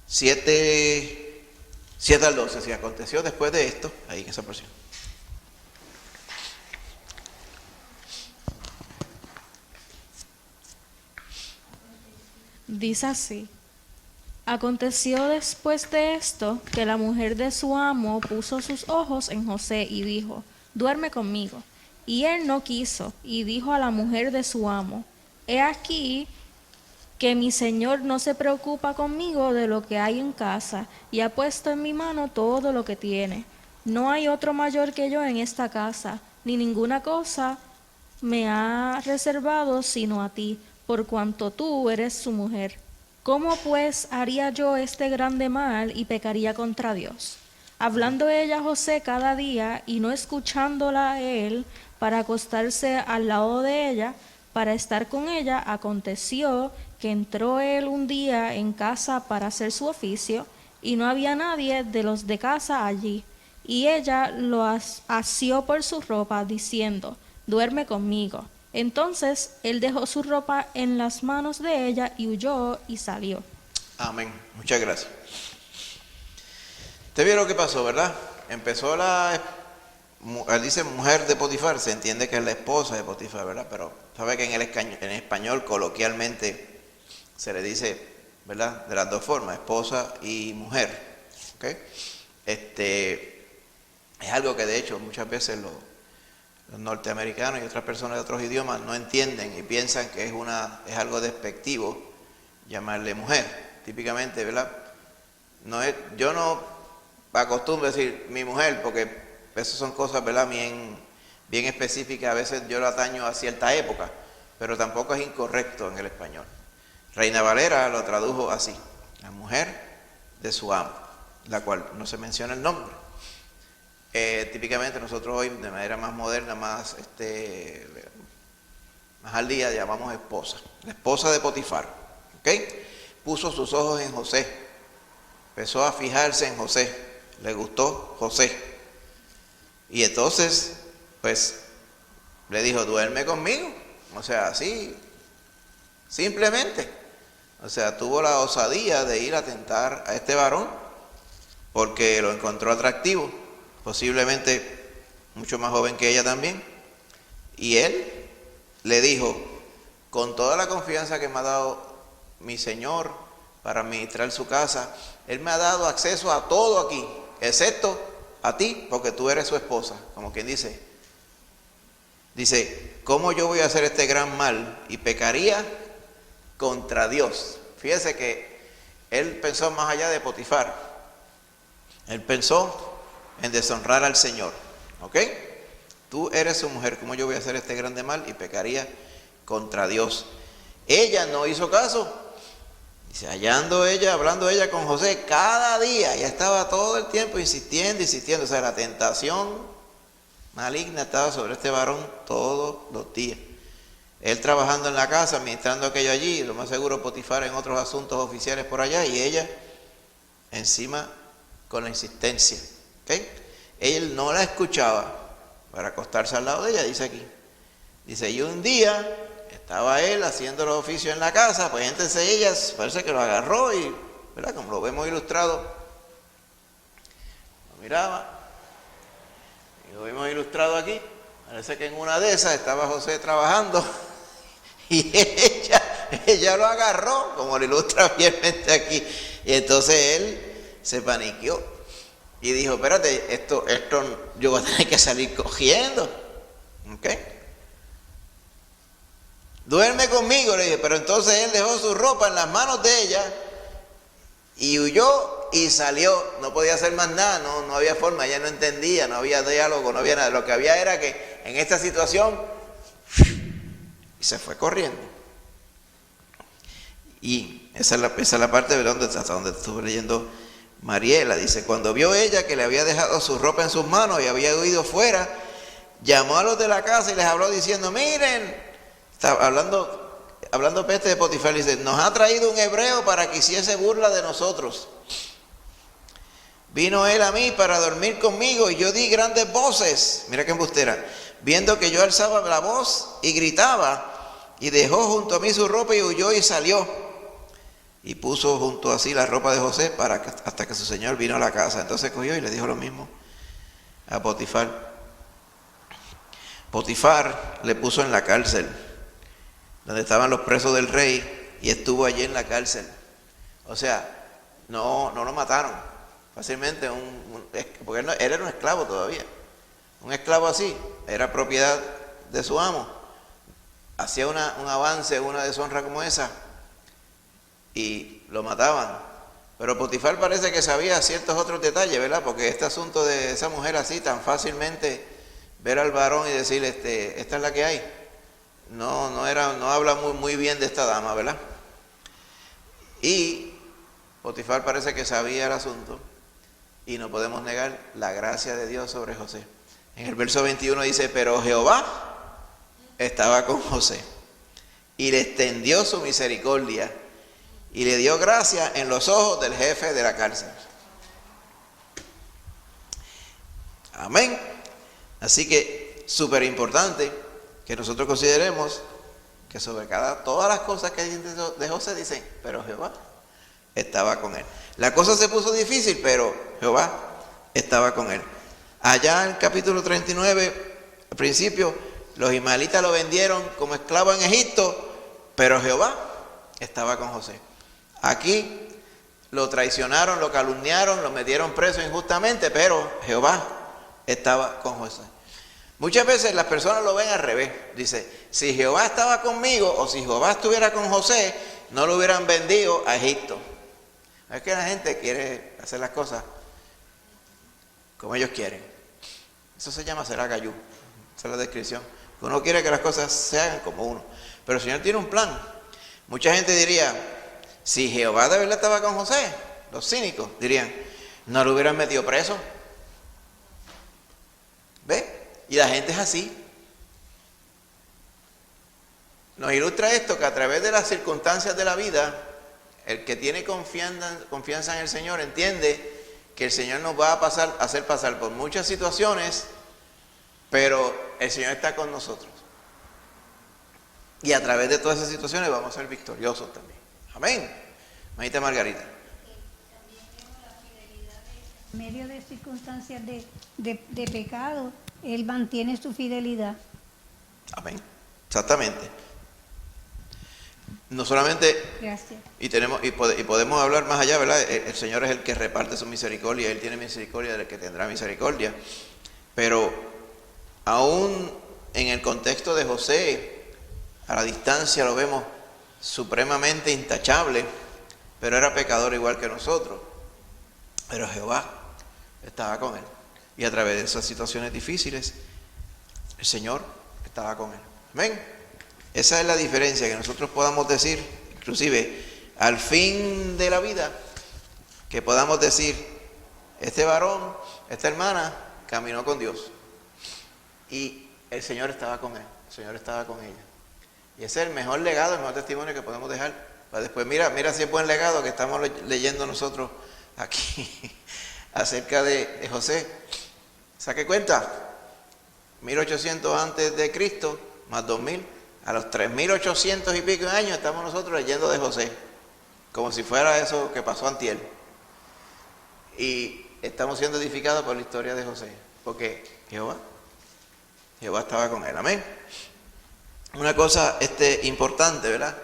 7 al 12, si aconteció después de esto, ahí en esa porción. Dice así: Aconteció después de esto que la mujer de su amo puso sus ojos en José y dijo, duerme conmigo. Y él no quiso, y dijo a la mujer de su amo, he aquí que mi señor no se preocupa conmigo de lo que hay en casa, y ha puesto en mi mano todo lo que tiene. No hay otro mayor que yo en esta casa, ni ninguna cosa me ha reservado sino a ti, por cuanto tú eres su mujer. ¿Cómo pues haría yo este grande mal y pecaría contra Dios? Hablando ella a José cada día y no escuchándola a él para acostarse al lado de ella, para estar con ella, aconteció que entró él un día en casa para hacer su oficio, y no había nadie de los de casa allí. Y ella lo asió por su ropa, diciendo, duerme conmigo. Entonces él dejó su ropa en las manos de ella y huyó y salió. Amén. Muchas gracias. Usted vio lo que pasó, ¿verdad? Empezó él dice mujer de Potifar, se entiende que es la esposa de Potifar, ¿verdad? Pero sabe que en español coloquialmente se le dice, ¿verdad? De las dos formas, esposa y mujer, ¿ok? Es algo que de hecho muchas veces los norteamericanos y otras personas de otros idiomas no entienden y piensan que es algo despectivo llamarle mujer. Típicamente, ¿verdad? Yo no acostumbro a decir mi mujer porque esas son cosas, ¿verdad? Bien específicas. A veces yo lo ataño a cierta época, pero tampoco es incorrecto en el español. Reina Valera lo tradujo así, la mujer de su amo, la cual no se menciona el nombre. Típicamente nosotros hoy de manera más moderna, más al día, llamamos esposa, la esposa de Potifar, ¿ok? Puso sus ojos en José, empezó a fijarse en José, le gustó José, y entonces pues le dijo, duerme conmigo, o sea, así, simplemente, o sea, tuvo la osadía de ir a tentar a este varón, porque lo encontró atractivo, posiblemente mucho más joven que ella también, y él le dijo, con toda la confianza que me ha dado mi Señor para administrar su casa, Él me ha dado acceso a todo aquí, excepto a ti, porque tú eres su esposa, como quien dice, ¿cómo yo voy a hacer este gran mal y pecaría contra Dios? Fíjese que él pensó más allá de Potifar, él pensó en deshonrar al Señor, ¿ok? Tú eres su mujer, ¿cómo yo voy a hacer este grande mal y pecaría contra Dios? Ella no hizo caso. Dice, hallando ella, hablando ella con José cada día, ya estaba todo el tiempo insistiendo, o sea, la tentación maligna estaba sobre este varón todos los días. Él trabajando en la casa, administrando aquello allí, lo más seguro Potifar en otros asuntos oficiales por allá, y ella encima con la insistencia, ¿ok? Él no la escuchaba para acostarse al lado de ella, dice aquí. Dice, y un día estaba él haciendo los oficios en la casa, pues entonces ella parece que lo agarró y, ¿verdad? Como lo vemos ilustrado, lo miraba, y lo vemos ilustrado aquí, parece que en una de esas estaba José trabajando, y ella lo agarró, como lo ilustra fielmente aquí, y entonces él se paniqueó, y dijo, espérate, esto yo voy a tener que salir cogiendo, ¿ok? Duerme conmigo, le dije, pero entonces él dejó su ropa en las manos de ella y huyó y salió, no podía hacer más nada, no había forma, ella no entendía, no había diálogo, no había nada, lo que había era que en esta situación y se fue corriendo. Y esa es la parte de hasta donde estuve leyendo Mariela, dice, cuando vio ella que le había dejado su ropa en sus manos y había huido fuera, llamó a los de la casa y les habló diciendo, miren, está hablando peste de Potifar, dice, nos ha traído un hebreo para que hiciese burla de nosotros. Vino él a mí para dormir conmigo y yo di grandes voces, mira qué embustera, viendo que yo alzaba la voz y gritaba, y dejó junto a mí su ropa y huyó y salió. Y puso junto a sí la ropa de José hasta que su señor vino a la casa. Entonces cogió y le dijo lo mismo a Potifar. Potifar le puso en la cárcel, donde estaban los presos del rey, y estuvo allí en la cárcel. O sea, no lo mataron fácilmente, porque él era un esclavo todavía. Un esclavo así era propiedad de su amo. Hacía un avance, una deshonra como esa, y lo mataban. Pero Potifar parece que sabía ciertos otros detalles, ¿verdad? Porque este asunto de esa mujer así, tan fácilmente ver al varón y decir, esta es la que hay, no habla muy bien de esta dama, ¿verdad? Y Potifar parece que sabía el asunto, y no podemos negar la gracia de Dios sobre José. En el verso 21 dice, pero Jehová estaba con José y le extendió su misericordia y le dio gracia en los ojos del jefe de la cárcel. Amén. Así que súper importante que nosotros consideremos que sobre todas las cosas que hay de José dicen, pero Jehová estaba con él. La cosa se puso difícil, pero Jehová estaba con él. Allá en el capítulo 39, al principio, los ismaelitas lo vendieron como esclavo en Egipto, pero Jehová estaba con José. Aquí lo traicionaron, lo calumniaron, lo metieron preso injustamente, pero Jehová estaba con José. Muchas veces las personas lo ven al revés. Dice, si Jehová estaba conmigo o si Jehová estuviera con José, no lo hubieran vendido a Egipto. Es que la gente quiere hacer las cosas como ellos quieren. Eso se llama ser agayú. Esa es la descripción. Uno quiere que las cosas se hagan como uno. Pero el Señor tiene un plan. Mucha gente diría, si Jehová de verdad estaba con José, los cínicos dirían, no lo hubieran metido preso. ¿Ve? Y la gente es así. Nos ilustra esto que a través de las circunstancias de la vida, el que tiene confianza en el Señor entiende que el Señor nos va a hacer pasar por muchas situaciones, pero el Señor está con nosotros. Y a través de todas esas situaciones vamos a ser victoriosos también. Amén. Manita Margarita. En medio de circunstancias de pecado, Él mantiene su fidelidad. Amén. Exactamente. No solamente, Gracias. y podemos hablar más allá, ¿verdad? El Señor es el que reparte su misericordia, Él tiene misericordia del que tendrá misericordia. Pero aún en el contexto de José, a la distancia lo vemos supremamente intachable, pero era pecador igual que nosotros. Pero Jehová estaba con él. Y a través de esas situaciones difíciles, el Señor estaba con él. Amén. Esa es la diferencia, que nosotros podamos decir, inclusive al fin de la vida, que podamos decir, este varón, esta hermana, caminó con Dios. Y el Señor estaba con él, el Señor estaba con ella. Y ese es el mejor legado, el mejor testimonio que podemos dejar. Para después, mira si es buen legado que estamos leyendo nosotros aquí acerca de José. Saque cuenta, 1800 antes de Cristo, más 2000, a los 3800 y pico de años estamos nosotros leyendo de José, como si fuera eso que pasó antier. Y estamos siendo edificados por la historia de José, porque Jehová estaba con él. Amén. Una cosa importante, ¿verdad?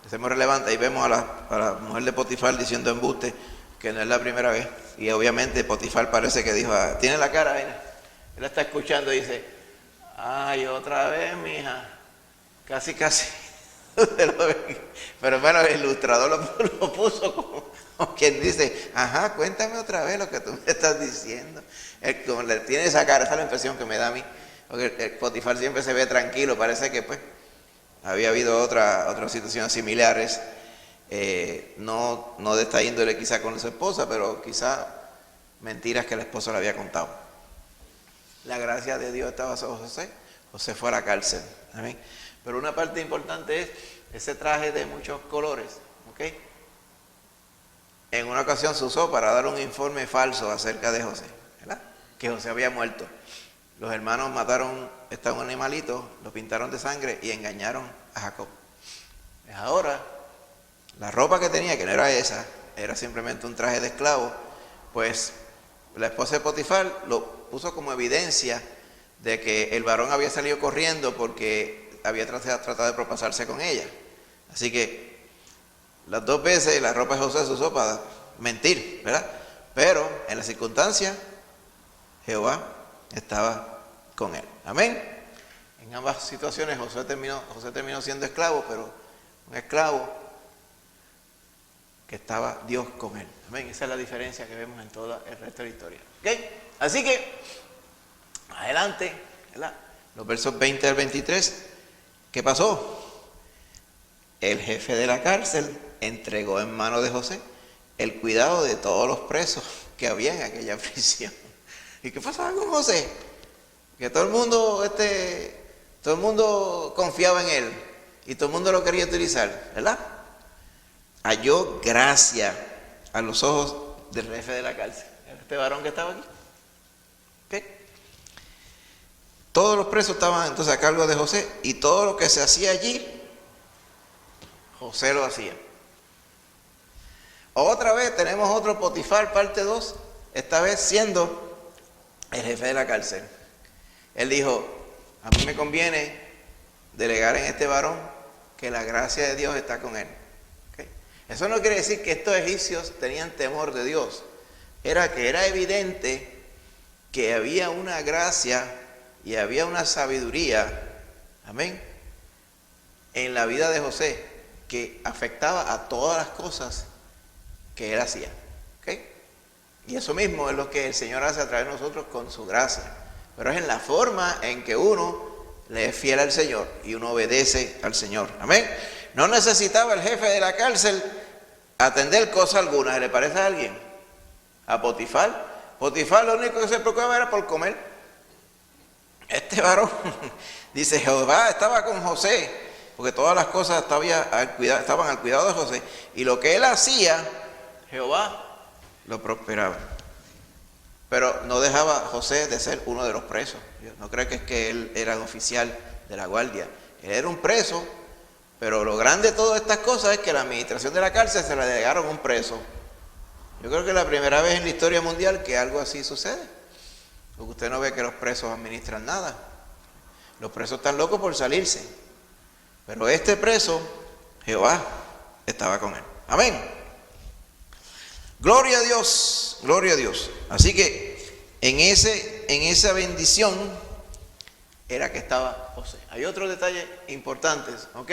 Es muy relevante. Ahí vemos a la mujer de Potifar diciendo embuste, que no es la primera vez. Y obviamente Potifar parece que dijo, tiene la cara, mira. Él está escuchando y dice, ay, otra vez, mija. Casi. Pero bueno, el ilustrador lo puso como quien dice, ajá, cuéntame otra vez lo que tú me estás diciendo. Como le tiene esa cara, esa es la impresión que me da a mí. Porque el Potifar siempre se ve tranquilo, parece que pues había habido otras situaciones similares, no de esta índole quizá con su esposa, pero quizá mentiras que la esposa le había contado. La gracia de Dios estaba sobre José. José fue a la cárcel. ¿Amén? Pero una parte importante es ese traje de muchos colores. ¿Ok? En una ocasión se usó para dar un informe falso acerca de José, ¿verdad? Que José había muerto. Los hermanos mataron un animalito, lo pintaron de sangre y engañaron a Jacob. Ahora, la ropa que tenía, que no era esa, era simplemente un traje de esclavo, pues la esposa de Potifar lo puso como evidencia de que el varón había salido corriendo porque había tratado de propasarse con ella. Así que las dos veces la ropa de José se usó para mentir, ¿verdad? Pero en las circunstancias, Jehová estaba con él. Amén. En ambas situaciones José terminó siendo esclavo, pero un esclavo que estaba Dios con él. Amén. Esa es la diferencia que vemos en todo el resto de la historia. ¿Ok? Así que, adelante, ¿verdad? Los versos 20 al 23, ¿qué pasó? El jefe de la cárcel entregó en manos de José el cuidado de todos los presos que había en aquella prisión. ¿Y qué pasaba con José? Que todo el mundo confiaba en él y todo el mundo lo quería utilizar, ¿verdad? Halló gracia a los ojos del jefe de la cárcel, este varón que estaba aquí. ¿Okay? Todos los presos estaban entonces a cargo de José y todo lo que se hacía allí, José lo hacía. Otra vez tenemos otro Potifar, parte 2, esta vez siendo el jefe de la cárcel. Él dijo, a mí me conviene delegar en este varón que la gracia de Dios está con él. ¿Okay? Eso no quiere decir que estos egipcios tenían temor de Dios. Era que era evidente que había una gracia y había una sabiduría, amén, en la vida de José que afectaba a todas las cosas que él hacía. ¿Okay? Y eso mismo es lo que el Señor hace a través de nosotros con su gracia. Pero es en la forma en que uno le es fiel al Señor y uno obedece al Señor. Amén. No necesitaba el jefe de la cárcel atender cosa alguna. ¿Le parece a alguien? A Potifar. Potifar lo único que se preocupaba era por comer. Este varón, dice, Jehová estaba con José, porque todas las cosas estaban al cuidado de José. Y lo que él hacía, Jehová lo prosperaba. Pero no dejaba a José de ser uno de los presos. No creo que es que él era el oficial de la guardia. Él era un preso, pero lo grande de todas estas cosas es que la administración de la cárcel se la delegaron a un preso. Yo creo que es la primera vez en la historia mundial que algo así sucede. Porque usted no ve que los presos administran nada. Los presos están locos por salirse. Pero este preso, Jehová estaba con él. Amén. Gloria a Dios, gloria a Dios. Así que en esa bendición era que estaba José. Hay otros detalles importantes, ¿ok?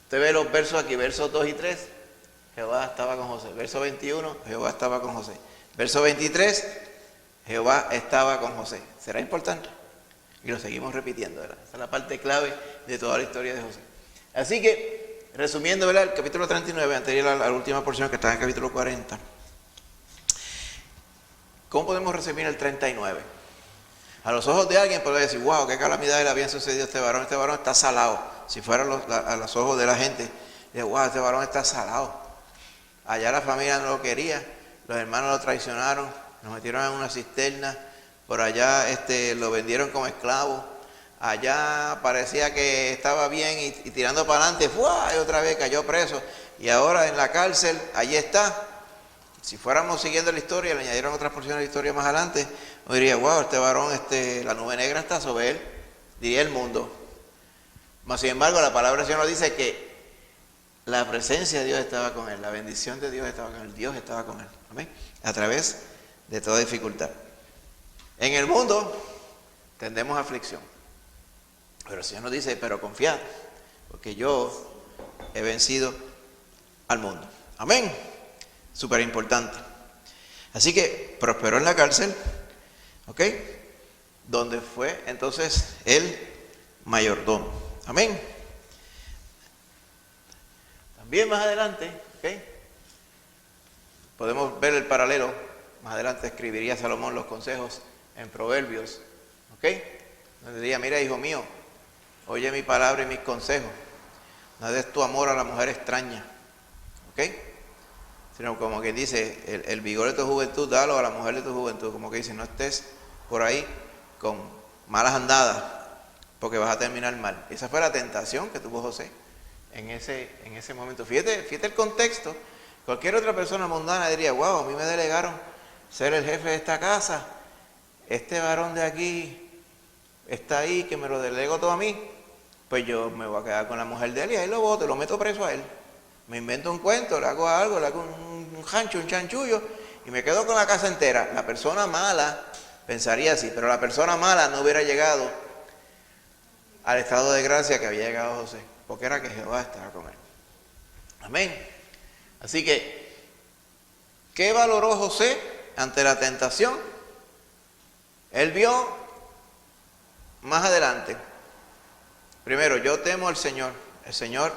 Usted ve los versos aquí, versos 2 y 3, Jehová estaba con José. Verso 21, Jehová estaba con José. Verso 23, Jehová estaba con José. ¿Será importante? Y lo seguimos repitiendo, ¿verdad? Esa es la parte clave de toda la historia de José. Así que, resumiendo, ¿verdad? El capítulo 39, anterior a la última porción que está en el capítulo 40. ¿Cómo podemos resumir el 39? A los ojos de alguien puede decir, wow, qué calamidad le habían sucedido a este varón está salado. Si fuera a los ojos de la gente, dice, wow, este varón está salado. Allá la familia no lo quería, los hermanos lo traicionaron, nos metieron en una cisterna, por allá lo vendieron como esclavo. Allá parecía que estaba bien y tirando para adelante, ¡fua! Y otra vez cayó preso. Y ahora en la cárcel, allí está. Si fuéramos siguiendo la historia, le añadieron otras porciones de la historia más adelante, uno diría, wow, este varón, la nube negra está sobre él, diría el mundo. Mas sin embargo, la palabra del Señor nos dice que la presencia de Dios estaba con él, la bendición de Dios estaba con él, Dios estaba con él. Amén. A través de toda dificultad. En el mundo tendemos aflicción. Pero el Señor nos dice, pero confiad, porque yo he vencido al mundo. Amén. Súper importante. Así que prosperó en la cárcel, ¿ok? Donde fue entonces el mayordomo. Amén. También más adelante, ¿ok? Podemos ver el paralelo. Más adelante escribiría Salomón los consejos en Proverbios, ¿ok? Donde diría, mira, hijo mío, oye mi palabra y mis consejos. No des tu amor a la mujer extraña. ¿Ok? Sino como que dice, el vigor de tu juventud, dalo a la mujer de tu juventud. Como que dice, no estés por ahí con malas andadas, porque vas a terminar mal. Esa fue la tentación que tuvo José en ese momento. Fíjate el contexto. Cualquier otra persona mundana diría, wow, a mí me delegaron ser el jefe de esta casa. Este varón de aquí está ahí, que me lo delego todo a mí, pues yo me voy a quedar con la mujer de él y ahí lo boto, lo meto preso a él. Me invento un cuento, le hago algo, le hago un rancho, un chanchullo, y me quedo con la casa entera. La persona mala pensaría así, pero la persona mala no hubiera llegado al estado de gracia que había llegado José, porque era que Jehová estaba con él. Amén. Así que, ¿qué valoró José ante la tentación? Él vio más adelante. Primero, yo temo al Señor. El Señor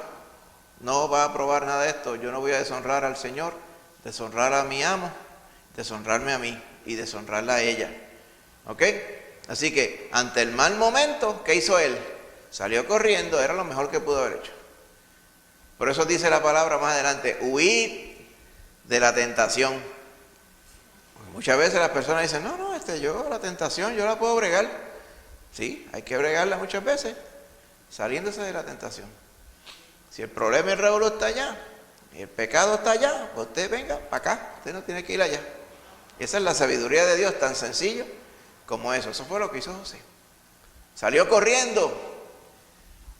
no va a aprobar nada de esto. Yo no voy a deshonrar al Señor, deshonrar a mi amo, deshonrarme a mí y deshonrarla a ella. ¿Ok? Así que, ante el mal momento, ¿qué hizo él? Salió corriendo, era lo mejor que pudo haber hecho. Por eso dice la palabra más adelante, huid de la tentación. Porque muchas veces las personas dicen, no, yo la tentación, yo la puedo bregar. Sí, hay que bregarla muchas veces, saliéndose de la tentación. Si el problema y el revolú está allá, y el pecado está allá, pues usted venga para acá, usted no tiene que ir allá. Y esa es la sabiduría de Dios, tan sencillo como eso. Eso fue lo que hizo José. Salió corriendo,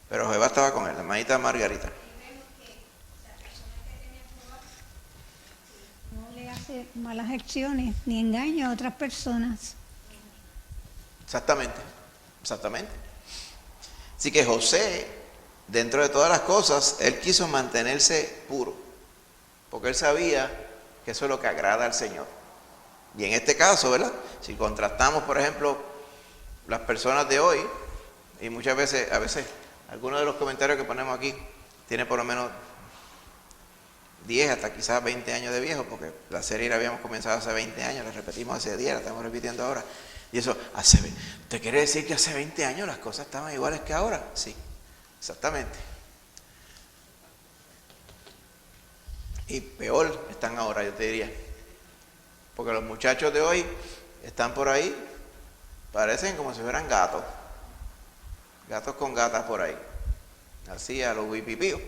pero Jehová estaba con él, la hermanita Margarita. No le hace malas acciones ni engaña a otras personas. Exactamente. Así que José, dentro de todas las cosas, él quiso mantenerse puro, porque él sabía que eso es lo que agrada al Señor. Y en este caso, ¿verdad? Si contrastamos, por ejemplo, las personas de hoy, y muchas veces, a veces, algunos de los comentarios que ponemos aquí, tiene por lo menos 10 hasta quizás 20 años de viejo, porque la serie la habíamos comenzado hace 20 años, la repetimos hace 10, la estamos repitiendo ahora. Y eso, ¿te quiere decir que hace 20 años las cosas estaban iguales que ahora? Sí, exactamente. Y peor están ahora, yo te diría. Porque los muchachos de hoy están por ahí, parecen como si fueran gatos. Gatos con gatas por ahí. Así a los huipipíos.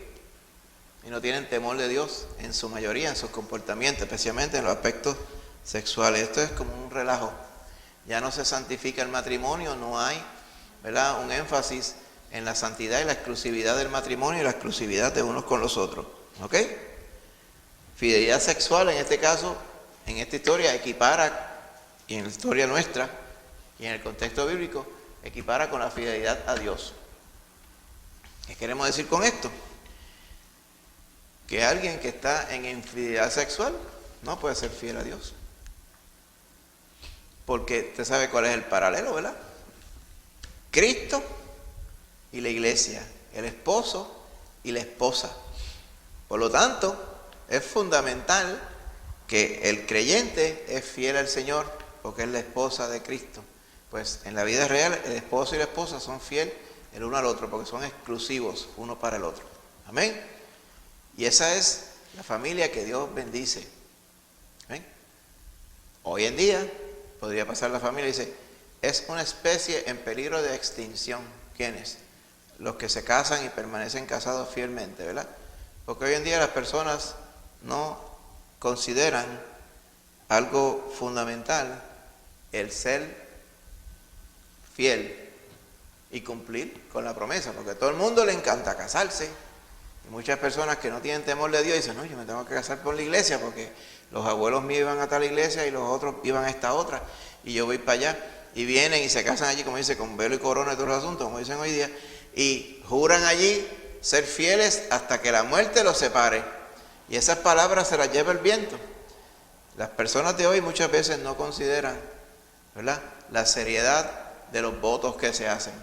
Y no tienen temor de Dios en su mayoría, en sus comportamientos, especialmente en los aspectos sexuales. Esto es como un relajo. Ya no se santifica el matrimonio, no hay, ¿verdad?, un énfasis en la santidad y la exclusividad del matrimonio y la exclusividad de unos con los otros. ¿Ok? Fidelidad sexual en este caso, en esta historia, equipara, y en la historia nuestra, y en el contexto bíblico, equipara con la fidelidad a Dios. ¿Qué queremos decir con esto? Que alguien que está en infidelidad sexual no puede ser fiel a Dios. Porque usted sabe cuál es el paralelo, ¿verdad? Cristo y la iglesia, el esposo y la esposa. Por lo tanto, es fundamental que el creyente es fiel al Señor, porque es la esposa de Cristo. Pues en la vida real, el esposo y la esposa son fieles el uno al otro, porque son exclusivos uno para el otro. Amén. Y esa es la familia que Dios bendice. ¿Ven? Hoy en día podría pasar la familia y dice, es una especie en peligro de extinción. ¿Quiénes? Los que se casan y permanecen casados fielmente, ¿verdad? Porque hoy en día las personas no consideran algo fundamental el ser fiel y cumplir con la promesa, porque a todo el mundo le encanta casarse. Y muchas personas que no tienen temor de Dios dicen, no, yo me tengo que casar por la iglesia porque los abuelos míos iban a tal iglesia y los otros iban a esta otra y yo voy para allá. Y vienen y se casan allí, como dice, con velo y corona y todos los asuntos, como dicen hoy día, y juran allí ser fieles hasta que la muerte los separe. Y esas palabras se las lleva el viento. Las personas de hoy muchas veces no consideran, ¿verdad?, la seriedad de los votos que se hacen.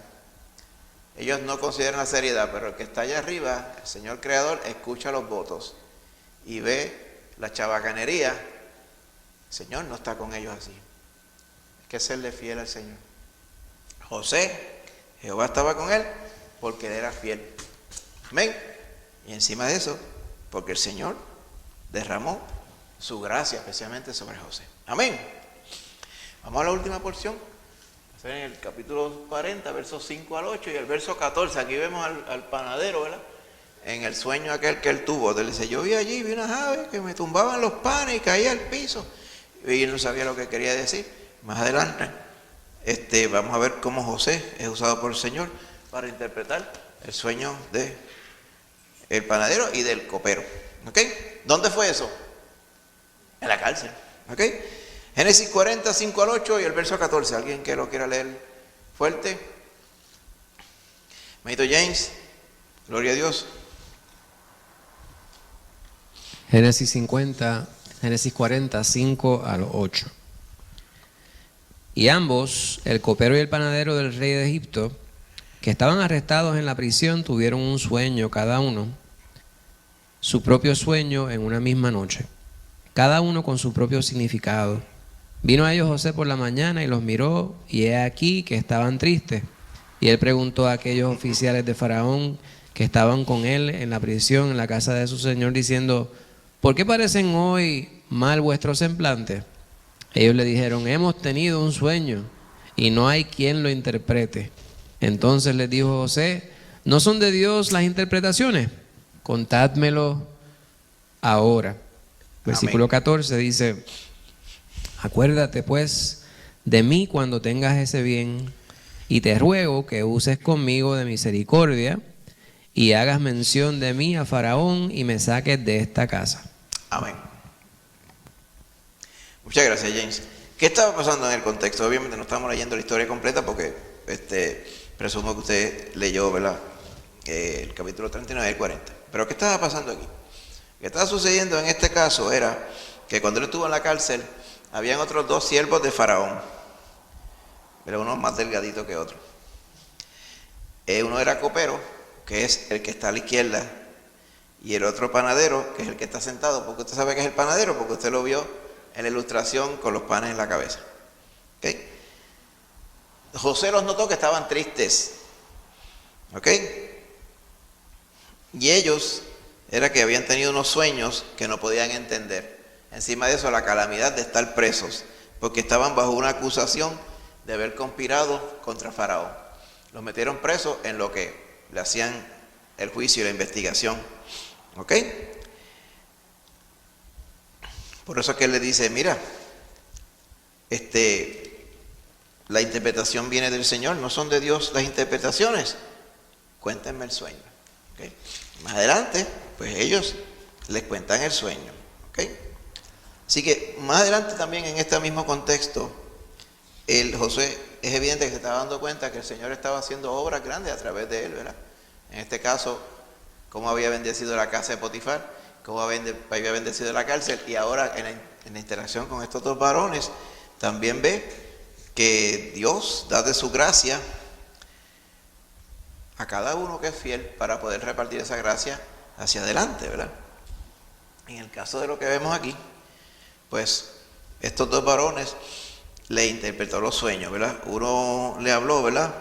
Ellos no consideran la seriedad, pero el que está allá arriba, el Señor Creador, escucha los votos y ve la chabacanería. El Señor no está con ellos así. Hay que serle fiel al Señor. José, Jehová estaba con él porque él era fiel. Amén. Y encima de eso, porque el Señor derramó su gracia especialmente sobre José. Amén. Vamos a la última porción. En el capítulo 40, versos 5 al 8 y el verso 14. Aquí vemos al panadero, ¿verdad? En el sueño aquel que él tuvo. Él dice, yo vi allí, vi unas aves que me tumbaban los panes y caía al piso. Y él no sabía lo que quería decir. Más adelante, vamos a ver cómo José es usado por el Señor para interpretar el sueño del panadero y del copero. ¿Ok? ¿Dónde fue eso? En la cárcel. ¿Ok? Génesis 40, 5 al 8 y el verso 14. ¿Alguien que lo quiera leer fuerte? Maito James, gloria a Dios. Génesis 40, 5 al 8. Y ambos, el copero y el panadero del rey de Egipto, que estaban arrestados en la prisión, tuvieron un sueño cada uno, su propio sueño en una misma noche, cada uno con su propio significado. Vino a ellos José por la mañana y los miró, y he aquí que estaban tristes. Y él preguntó a aquellos oficiales de Faraón que estaban con él en la prisión, en la casa de su señor, diciendo: ¿por qué parecen hoy mal vuestros semblantes? Ellos le dijeron: hemos tenido un sueño y no hay quien lo interprete. Entonces les dijo José: ¿no son de Dios las interpretaciones? Contádmelo ahora. Versículo 14 dice: acuérdate pues de mí cuando tengas ese bien, y te ruego que uses conmigo de misericordia y hagas mención de mí a Faraón y me saques de esta casa. Amén. Muchas gracias, James. ¿Qué estaba pasando en el contexto? Obviamente no estamos leyendo la historia completa porque presumo que usted leyó, ¿verdad?, el capítulo 39 y el 40. Pero ¿qué estaba pasando aquí? Lo que estaba sucediendo en este caso era que cuando él estuvo en la cárcel, habían otros dos siervos de Faraón, pero uno más delgadito que otro. Uno era copero, que es el que está a la izquierda, y el otro panadero, que es el que está sentado. Porque usted sabe que es el panadero, porque usted lo vio en la ilustración con los panes en la cabeza. ¿Okay? José los notó que estaban tristes. ¿Ok? Y ellos era que habían tenido unos sueños que no podían entender. Encima de eso, la calamidad de estar presos, porque estaban bajo una acusación de haber conspirado contra Faraón. Los metieron presos en lo que le hacían el juicio y la investigación. ¿Ok? Por eso es que él le dice: mira, la interpretación viene del Señor, no son de Dios las interpretaciones. Cuéntenme el sueño. ¿Okay? Más adelante, pues ellos les cuentan el sueño. ¿Okay? Así que más adelante también en este mismo contexto, José es evidente que se estaba dando cuenta que el Señor estaba haciendo obras grandes a través de él, ¿verdad? En este caso, cómo había bendecido la casa de Potifar, cómo había bendecido la cárcel, y ahora en la interacción con estos dos varones, también ve que Dios da de su gracia a cada uno que es fiel para poder repartir esa gracia hacia adelante, ¿verdad? En el caso de lo que vemos aquí, pues estos dos varones le interpretó los sueños, ¿verdad? Uno le habló, ¿verdad?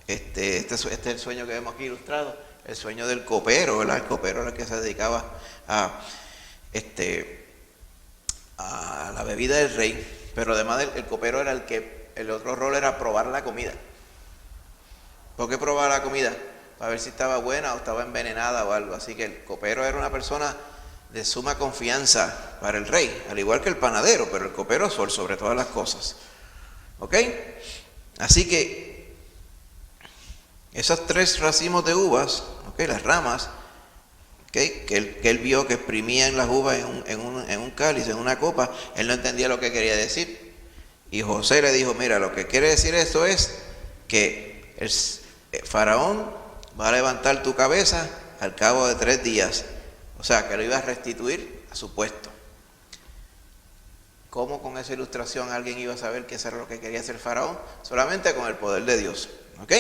Este es el sueño que vemos aquí ilustrado, el sueño del copero, ¿verdad? El copero era el que se dedicaba a la bebida del rey, pero además el copero era el otro rol era probar la comida. ¿Por qué probar la comida? Para ver si estaba buena o estaba envenenada o algo. Así que el copero era una persona de suma confianza para el rey, al igual que el panadero, pero el copero sobre todas las cosas. ¿Ok? Así que esos 3 racimos de uvas, ¿ok?, las ramas, ¿okay?, que él vio que exprimían las uvas en un cáliz, en una copa, él no entendía lo que quería decir. Y José le dijo: mira, lo que quiere decir esto es que el Faraón va a levantar tu cabeza al cabo de 3 días. O sea, que lo iba a restituir a su puesto. ¿Cómo con esa ilustración alguien iba a saber que eso era lo que quería hacer Faraón? Solamente con el poder de Dios. ¿Ok?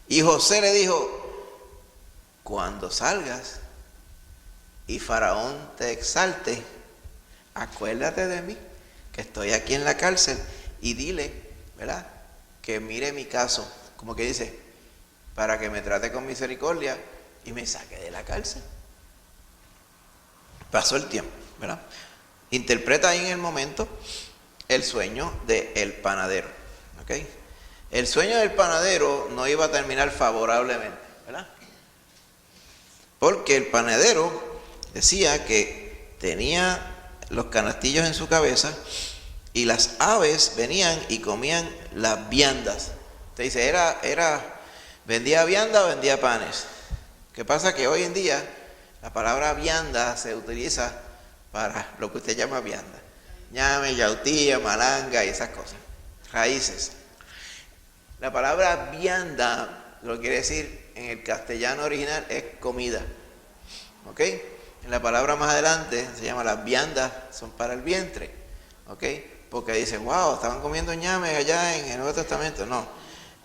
Y José le dijo: cuando salgas y Faraón te exalte, acuérdate de mí, que estoy aquí en la cárcel, y dile, ¿verdad?, que mire mi caso, como que dice, para que me trate con misericordia y me saque de la cárcel. Pasó el tiempo, ¿verdad? Interpreta ahí en el momento el sueño del panadero, ¿ok? El sueño del panadero no iba a terminar favorablemente, ¿verdad? Porque el panadero decía que tenía los canastillos en su cabeza y las aves venían y comían las viandas. Usted dice, ¿vendía vianda o vendía panes? ¿Qué pasa? Que hoy en día la palabra vianda se utiliza para lo que usted llama vianda. Ñame, yautía, malanga y esas cosas. Raíces. La palabra vianda, lo que quiere decir en el castellano original, es comida. ¿Ok? En la palabra más adelante se llama las viandas, son para el vientre. ¿Ok? Porque dicen, wow, estaban comiendo ñame allá en el Nuevo Testamento. No,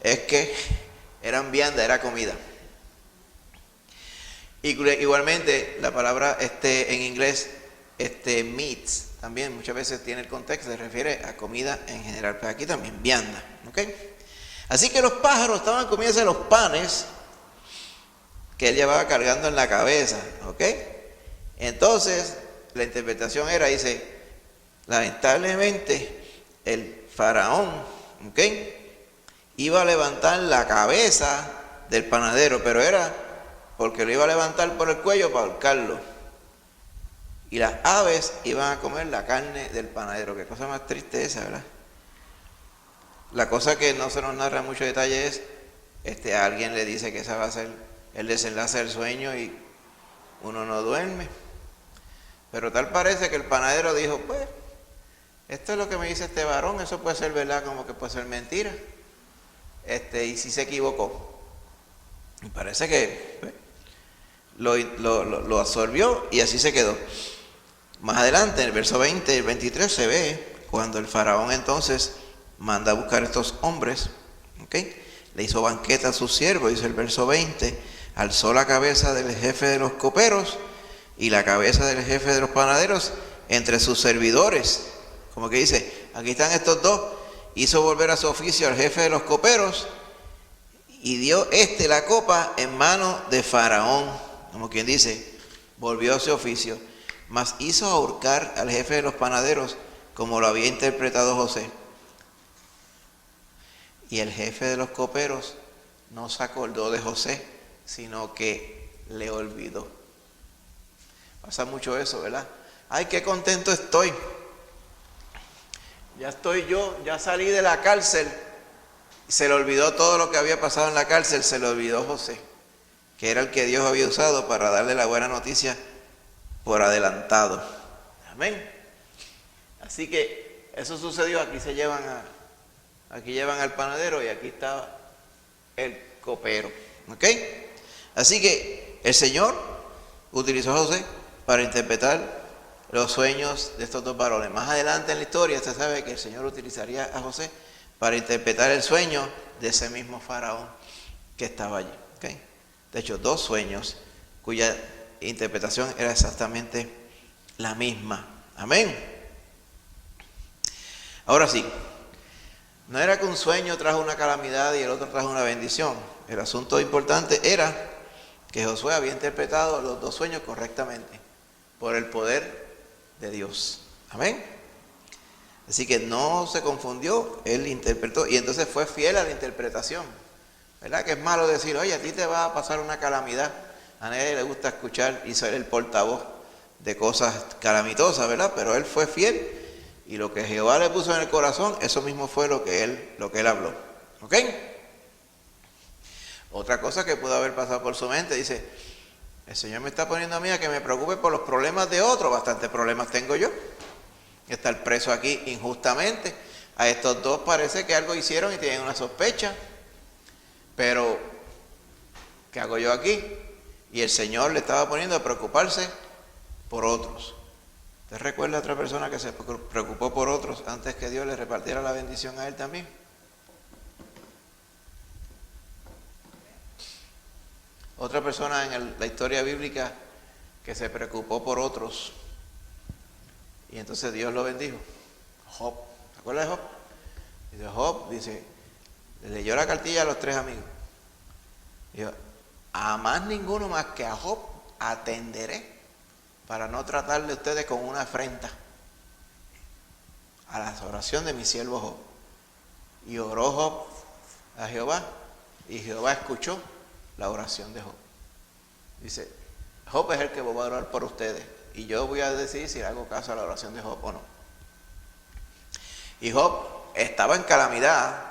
es que eran viandas, era comida. Igualmente, la palabra en inglés, meats, también muchas veces tiene el contexto, se refiere a comida en general, pero aquí también, vianda. ¿Ok? Así que los pájaros estaban comiéndose los panes que él llevaba cargando en la cabeza. ¿Ok? Entonces, la interpretación era, dice, lamentablemente, el faraón, ¿ok?, iba a levantar la cabeza del panadero, pero era porque lo iba a levantar por el cuello para ahorcarlo. Y las aves iban a comer la carne del panadero. Qué cosa más triste esa, ¿verdad? La cosa que no se nos narra en mucho detalle es, a alguien le dice que ese va a ser el desenlace del sueño y uno no duerme. Pero tal parece que el panadero dijo, pues, esto es lo que me dice este varón, eso puede ser verdad como que puede ser mentira. Y si se equivocó. Y parece que pues, lo absorbió y así se quedó. Más adelante, en el verso 20 y el 23, se ve cuando el faraón entonces manda a buscar a estos hombres, ¿ok? Le hizo banquete a sus siervos, dice el verso 20, alzó la cabeza del jefe de los coperos y la cabeza del jefe de los panaderos entre sus servidores. Como que dice, aquí están estos dos, hizo volver a su oficio al jefe de los coperos y dio la copa en mano de Faraón. Como quien dice, volvió a su oficio, mas hizo ahorcar al jefe de los panaderos como lo había interpretado José. Y el jefe de los coperos no se acordó de José, sino que le olvidó. Pasa mucho eso, ¿verdad? Ay, qué contento estoy. Ya estoy yo, ya salí de la cárcel. Se le olvidó todo lo que había pasado en la cárcel, se le olvidó José, que era el que Dios había usado para darle la buena noticia por adelantado. Amén. Así que eso sucedió, aquí llevan al panadero y aquí estaba el copero. ¿Ok? Así que el Señor utilizó a José para interpretar los sueños de estos dos varones. Más adelante en la historia usted sabe que el Señor utilizaría a José para interpretar el sueño de ese mismo faraón que estaba allí. ¿Okay? De hecho, dos sueños cuya interpretación era exactamente la misma. Amén. Ahora sí, no era que un sueño trajo una calamidad y el otro trajo una bendición. El asunto importante era que Josué había interpretado los dos sueños correctamente por el poder de Dios. Amén. Así que no se confundió, él interpretó y entonces fue fiel a la interpretación. ¿Verdad? Que es malo decir, oye, a ti te va a pasar una calamidad. A nadie le gusta escuchar y ser el portavoz de cosas calamitosas, ¿verdad? Pero él fue fiel y lo que Jehová le puso en el corazón, eso mismo fue lo que él habló. ¿Ok? Otra cosa que pudo haber pasado por su mente, dice, el Señor me está poniendo a mí a que me preocupe por los problemas de otros, bastantes problemas tengo yo. Estar preso aquí injustamente. A estos dos parece que algo hicieron y tienen una sospecha. Pero, ¿qué hago yo aquí? Y el Señor le estaba poniendo a preocuparse por otros. ¿Usted recuerda a otra persona que se preocupó por otros antes que Dios le repartiera la bendición a él también? Otra persona en la historia bíblica que se preocupó por otros y entonces Dios lo bendijo. Job. ¿Se acuerda de Job? Dice Job, le leyó la cartilla a los tres amigos. Dijo, a más ninguno más que a Job atenderé para no tratarle a ustedes con una afrenta a la oración de mi siervo Job. Y oró Job a Jehová y Jehová escuchó la oración de Job. Dice, Job es el que va a orar por ustedes y yo voy a decidir si le hago caso a la oración de Job o no. Y Job estaba en calamidad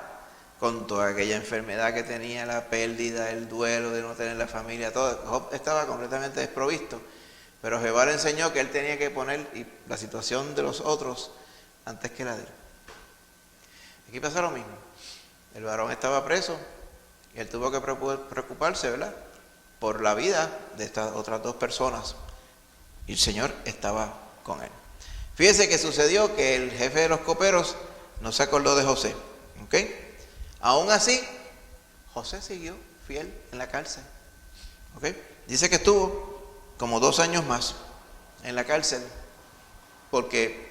con toda aquella enfermedad que tenía, la pérdida, el duelo de no tener la familia, todo. Job estaba completamente desprovisto, Pero Jehová le enseñó que él tenía que poner la situación de los otros antes que la de él. Aquí pasa lo mismo. El varón estaba preso y él tuvo que preocuparse, ¿verdad?, por la vida de estas otras dos personas. Y el Señor estaba con él. Fíjese que sucedió que el jefe de los coperos no se acordó de José. ¿Ok? Aún así, José siguió fiel en la cárcel. ¿Ok? Dice que estuvo como 2 años más en la cárcel porque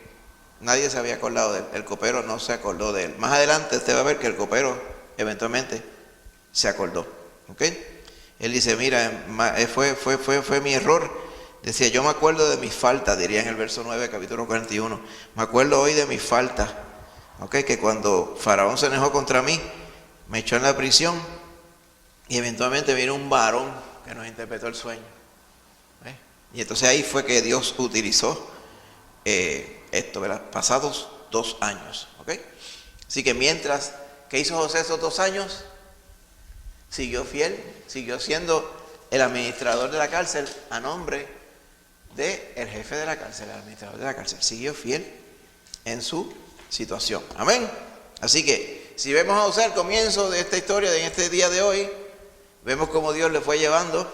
nadie se había acordado de él. El copero no se acordó de él. Más adelante usted va a ver que el copero eventualmente se acordó. ¿Ok? Él dice, mira, fue mi error. Decía, yo me acuerdo de mis faltas, diría en el verso 9, capítulo 41. Me acuerdo hoy de mis faltas. ¿Ok? Que cuando Faraón se enojó contra mí, me echó en la prisión y eventualmente vino un varón que nos interpretó el sueño. Y entonces ahí fue que Dios utilizó esto, ¿verdad? Pasados 2 años. ¿Ok? Así que mientras, ¿qué hizo José esos 2 años? Siguió fiel, siguió siendo el administrador de la cárcel a nombre del jefe de la cárcel, el administrador de la cárcel. Siguió fiel en su situación. Amén. Así que si vemos a José al comienzo de esta historia, en este día de hoy, vemos cómo Dios le fue llevando.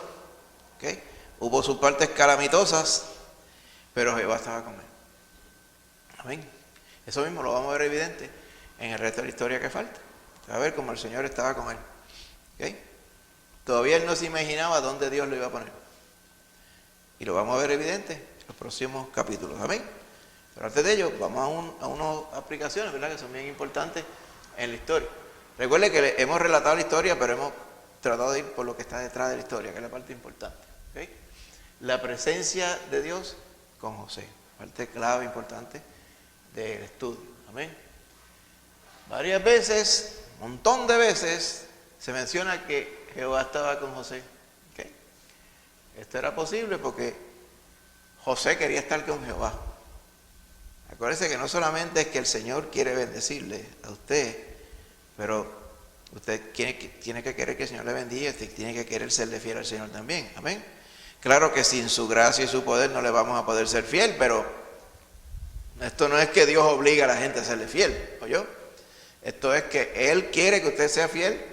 ¿Okay? Hubo sus partes calamitosas, pero Jehová estaba con él. Amén. Eso mismo lo vamos a ver evidente en el resto de la historia que falta. Se va a ver cómo el Señor estaba con él. ¿Okay? Todavía él no se imaginaba dónde Dios lo iba a poner. Y lo vamos a ver evidente en los próximos capítulos. Amén. Pero antes de ello, vamos a unas aplicaciones, ¿verdad?, que son bien importantes en la historia. Recuerde que hemos relatado la historia, pero hemos tratado de ir por lo que está detrás de la historia, que es la parte importante. ¿Okay? La presencia de Dios con José. Parte clave, importante del estudio. Amén. Varias veces, un montón de veces, se menciona que Jehová estaba con José. ¿Okay? Esto era posible porque José quería estar con Jehová. Acuérdese que no solamente es que el Señor quiere bendecirle a usted, pero usted tiene que querer que el Señor le bendiga, usted tiene que querer serle fiel al Señor también. Amén. Claro que sin su gracia y su poder no le vamos a poder ser fiel, pero esto no es que Dios obliga a la gente a serle fiel, ¿oyó? Esto es que Él quiere que usted sea fiel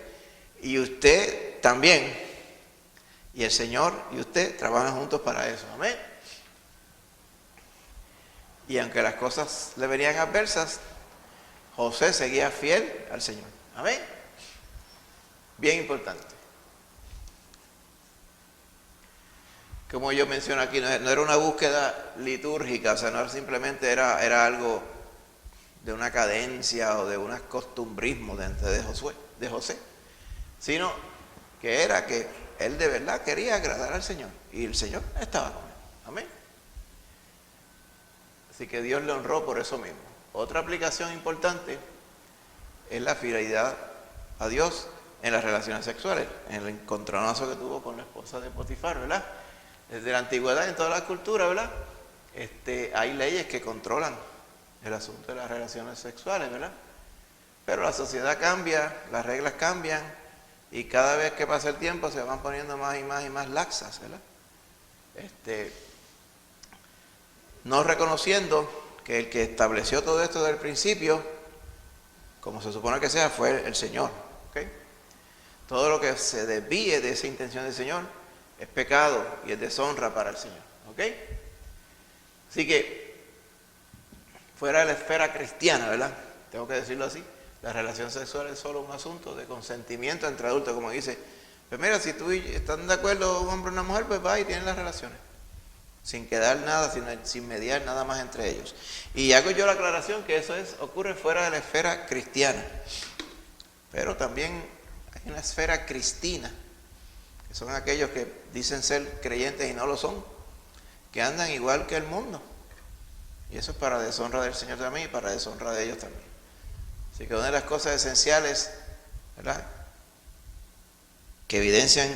y usted también. Y el Señor y usted trabajan juntos para eso. Amén. Y aunque las cosas le venían adversas, José seguía fiel al Señor. Amén. Bien importante. Como yo menciono aquí, no era una búsqueda litúrgica, o sea, no simplemente era algo de una cadencia o de unos costumbrismos dentro de José, sino que era que él de verdad quería agradar al Señor y el Señor estaba con él. Amén. Así que Dios le honró por eso mismo. Otra aplicación importante es la fidelidad a Dios en las relaciones sexuales, en el encontronazo que tuvo con la esposa de Potifar, ¿verdad? Desde la antigüedad, en toda la cultura, ¿verdad? Hay leyes que controlan el asunto de las relaciones sexuales, ¿verdad? Pero la sociedad cambia, las reglas cambian y cada vez que pasa el tiempo se van poniendo más y más y más laxas, ¿verdad? No reconociendo que el que estableció todo esto desde el principio, como se supone que sea, fue el Señor. ¿Okay? Todo lo que se desvíe de esa intención del Señor es pecado y es deshonra para el Señor. ¿Okay? Así que, fuera de la esfera cristiana, ¿verdad? Tengo que decirlo así, la relación sexual es solo un asunto de consentimiento entre adultos, como dice. Pues mira, si tú están de acuerdo un hombre y una mujer, pues va y tienen las relaciones. Sin quedar nada, sin mediar nada más entre ellos. Y hago yo la aclaración que eso ocurre fuera de la esfera cristiana. Pero también hay una esfera cristina, que son aquellos que dicen ser creyentes y no lo son, que andan igual que el mundo. Y eso es para deshonra del Señor también y para deshonra de ellos también. Así que una de las cosas esenciales, ¿verdad?, que evidencian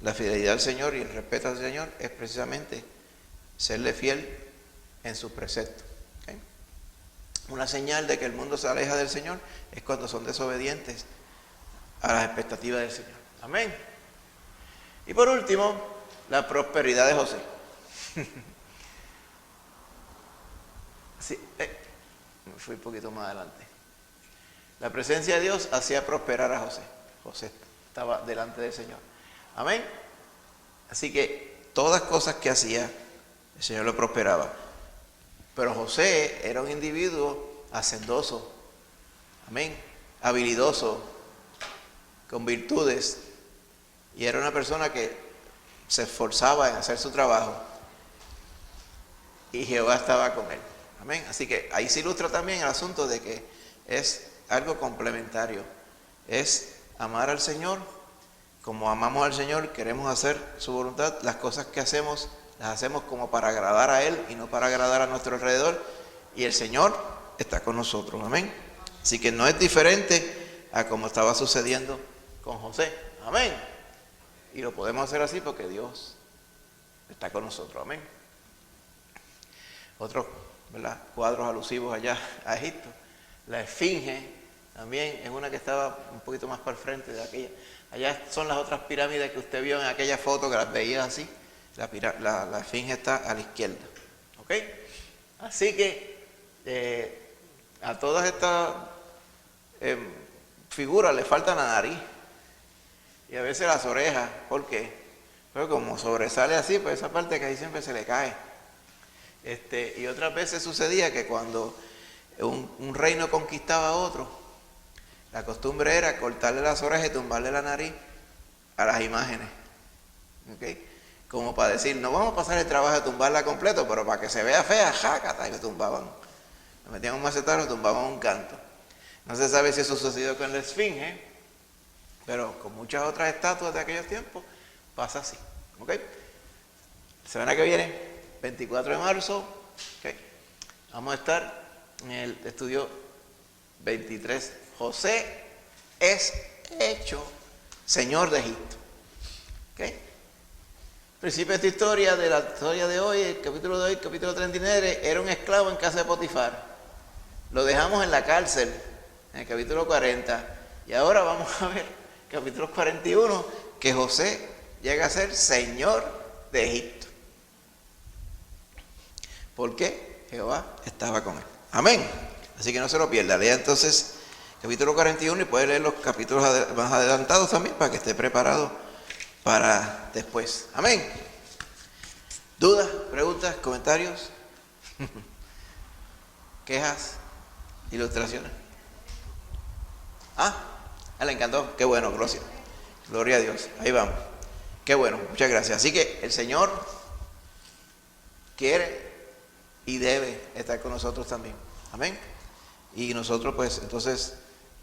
la fidelidad al Señor y el respeto al Señor es precisamente serle fiel en sus preceptos. ¿Okay? Una señal de que el mundo se aleja del Señor es cuando son desobedientes a las expectativas del Señor. Amén. Y por último, la prosperidad de José. Sí, me fui un poquito más adelante. La presencia de Dios hacía prosperar a José. José estaba delante del Señor. Amén. Así que todas cosas que hacía, el Señor lo prosperaba. Pero José era un individuo hacendoso, amén, habilidoso, con virtudes, y era una persona que se esforzaba en hacer su trabajo, y Jehová estaba con él, amén. Así que ahí se ilustra también el asunto de que es algo complementario, es amar al Señor. Como amamos al Señor, queremos hacer su voluntad, las cosas que hacemos, las hacemos como para agradar a Él y no para agradar a nuestro alrededor, y el Señor está con nosotros, amén. Así que no es diferente a como estaba sucediendo con José, amén. Y lo podemos hacer así porque Dios está con nosotros, amén. Otros, ¿verdad?, cuadros alusivos allá a Egipto. La Esfinge también es una que estaba un poquito más para el frente de aquella. Allá son las otras pirámides que usted vio en aquella foto, que las veía así. La Esfinge está a la izquierda, ¿ok? Así que a todas estas figuras le falta la nariz y a veces las orejas. ¿Por qué? Pero como sobresale así, pues esa parte que ahí siempre se le cae. Y otras veces sucedía que cuando un reino conquistaba a otro, la costumbre era cortarle las orejas y tumbarle la nariz a las imágenes, ¿ok? Como para decir, no vamos a pasar el trabajo de tumbarla completo, pero para que se vea fea, jácata, y lo tumbaban. Le metían un macetazo y tumbaban un canto. No se sabe si eso sucedió con la Esfinge, pero con muchas otras estatuas de aquellos tiempos pasa así, ¿ok? La semana que viene, 24 de marzo, ¿ok?, vamos a estar en el estudio 23. José es hecho Señor de Egipto, ¿ok? Principio de esta historia, de la historia de hoy, el capítulo de hoy, capítulo 39, era un esclavo en casa de Potifar. Lo dejamos en la cárcel, en el capítulo 40, y ahora vamos a ver, capítulo 41, que José llega a ser Señor de Egipto. ¿Por qué? Jehová estaba con él. Amén. Así que no se lo pierda. Lea entonces capítulo 41 y puede leer los capítulos más adelantados también para que esté preparado para después. Amén. ¿Dudas, preguntas, comentarios? ¿Quejas? ¿Ilustraciones? Le encantó. Qué bueno, gloria a Dios. Ahí vamos. Qué bueno, muchas gracias. Así que el Señor quiere y debe estar con nosotros también. Amén. Y nosotros pues entonces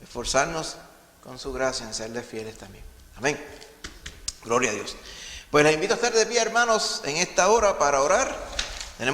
esforzarnos con su gracia en serles fieles también. Amén. Gloria a Dios. Pues les invito a estar de pie, hermanos, en esta hora para orar.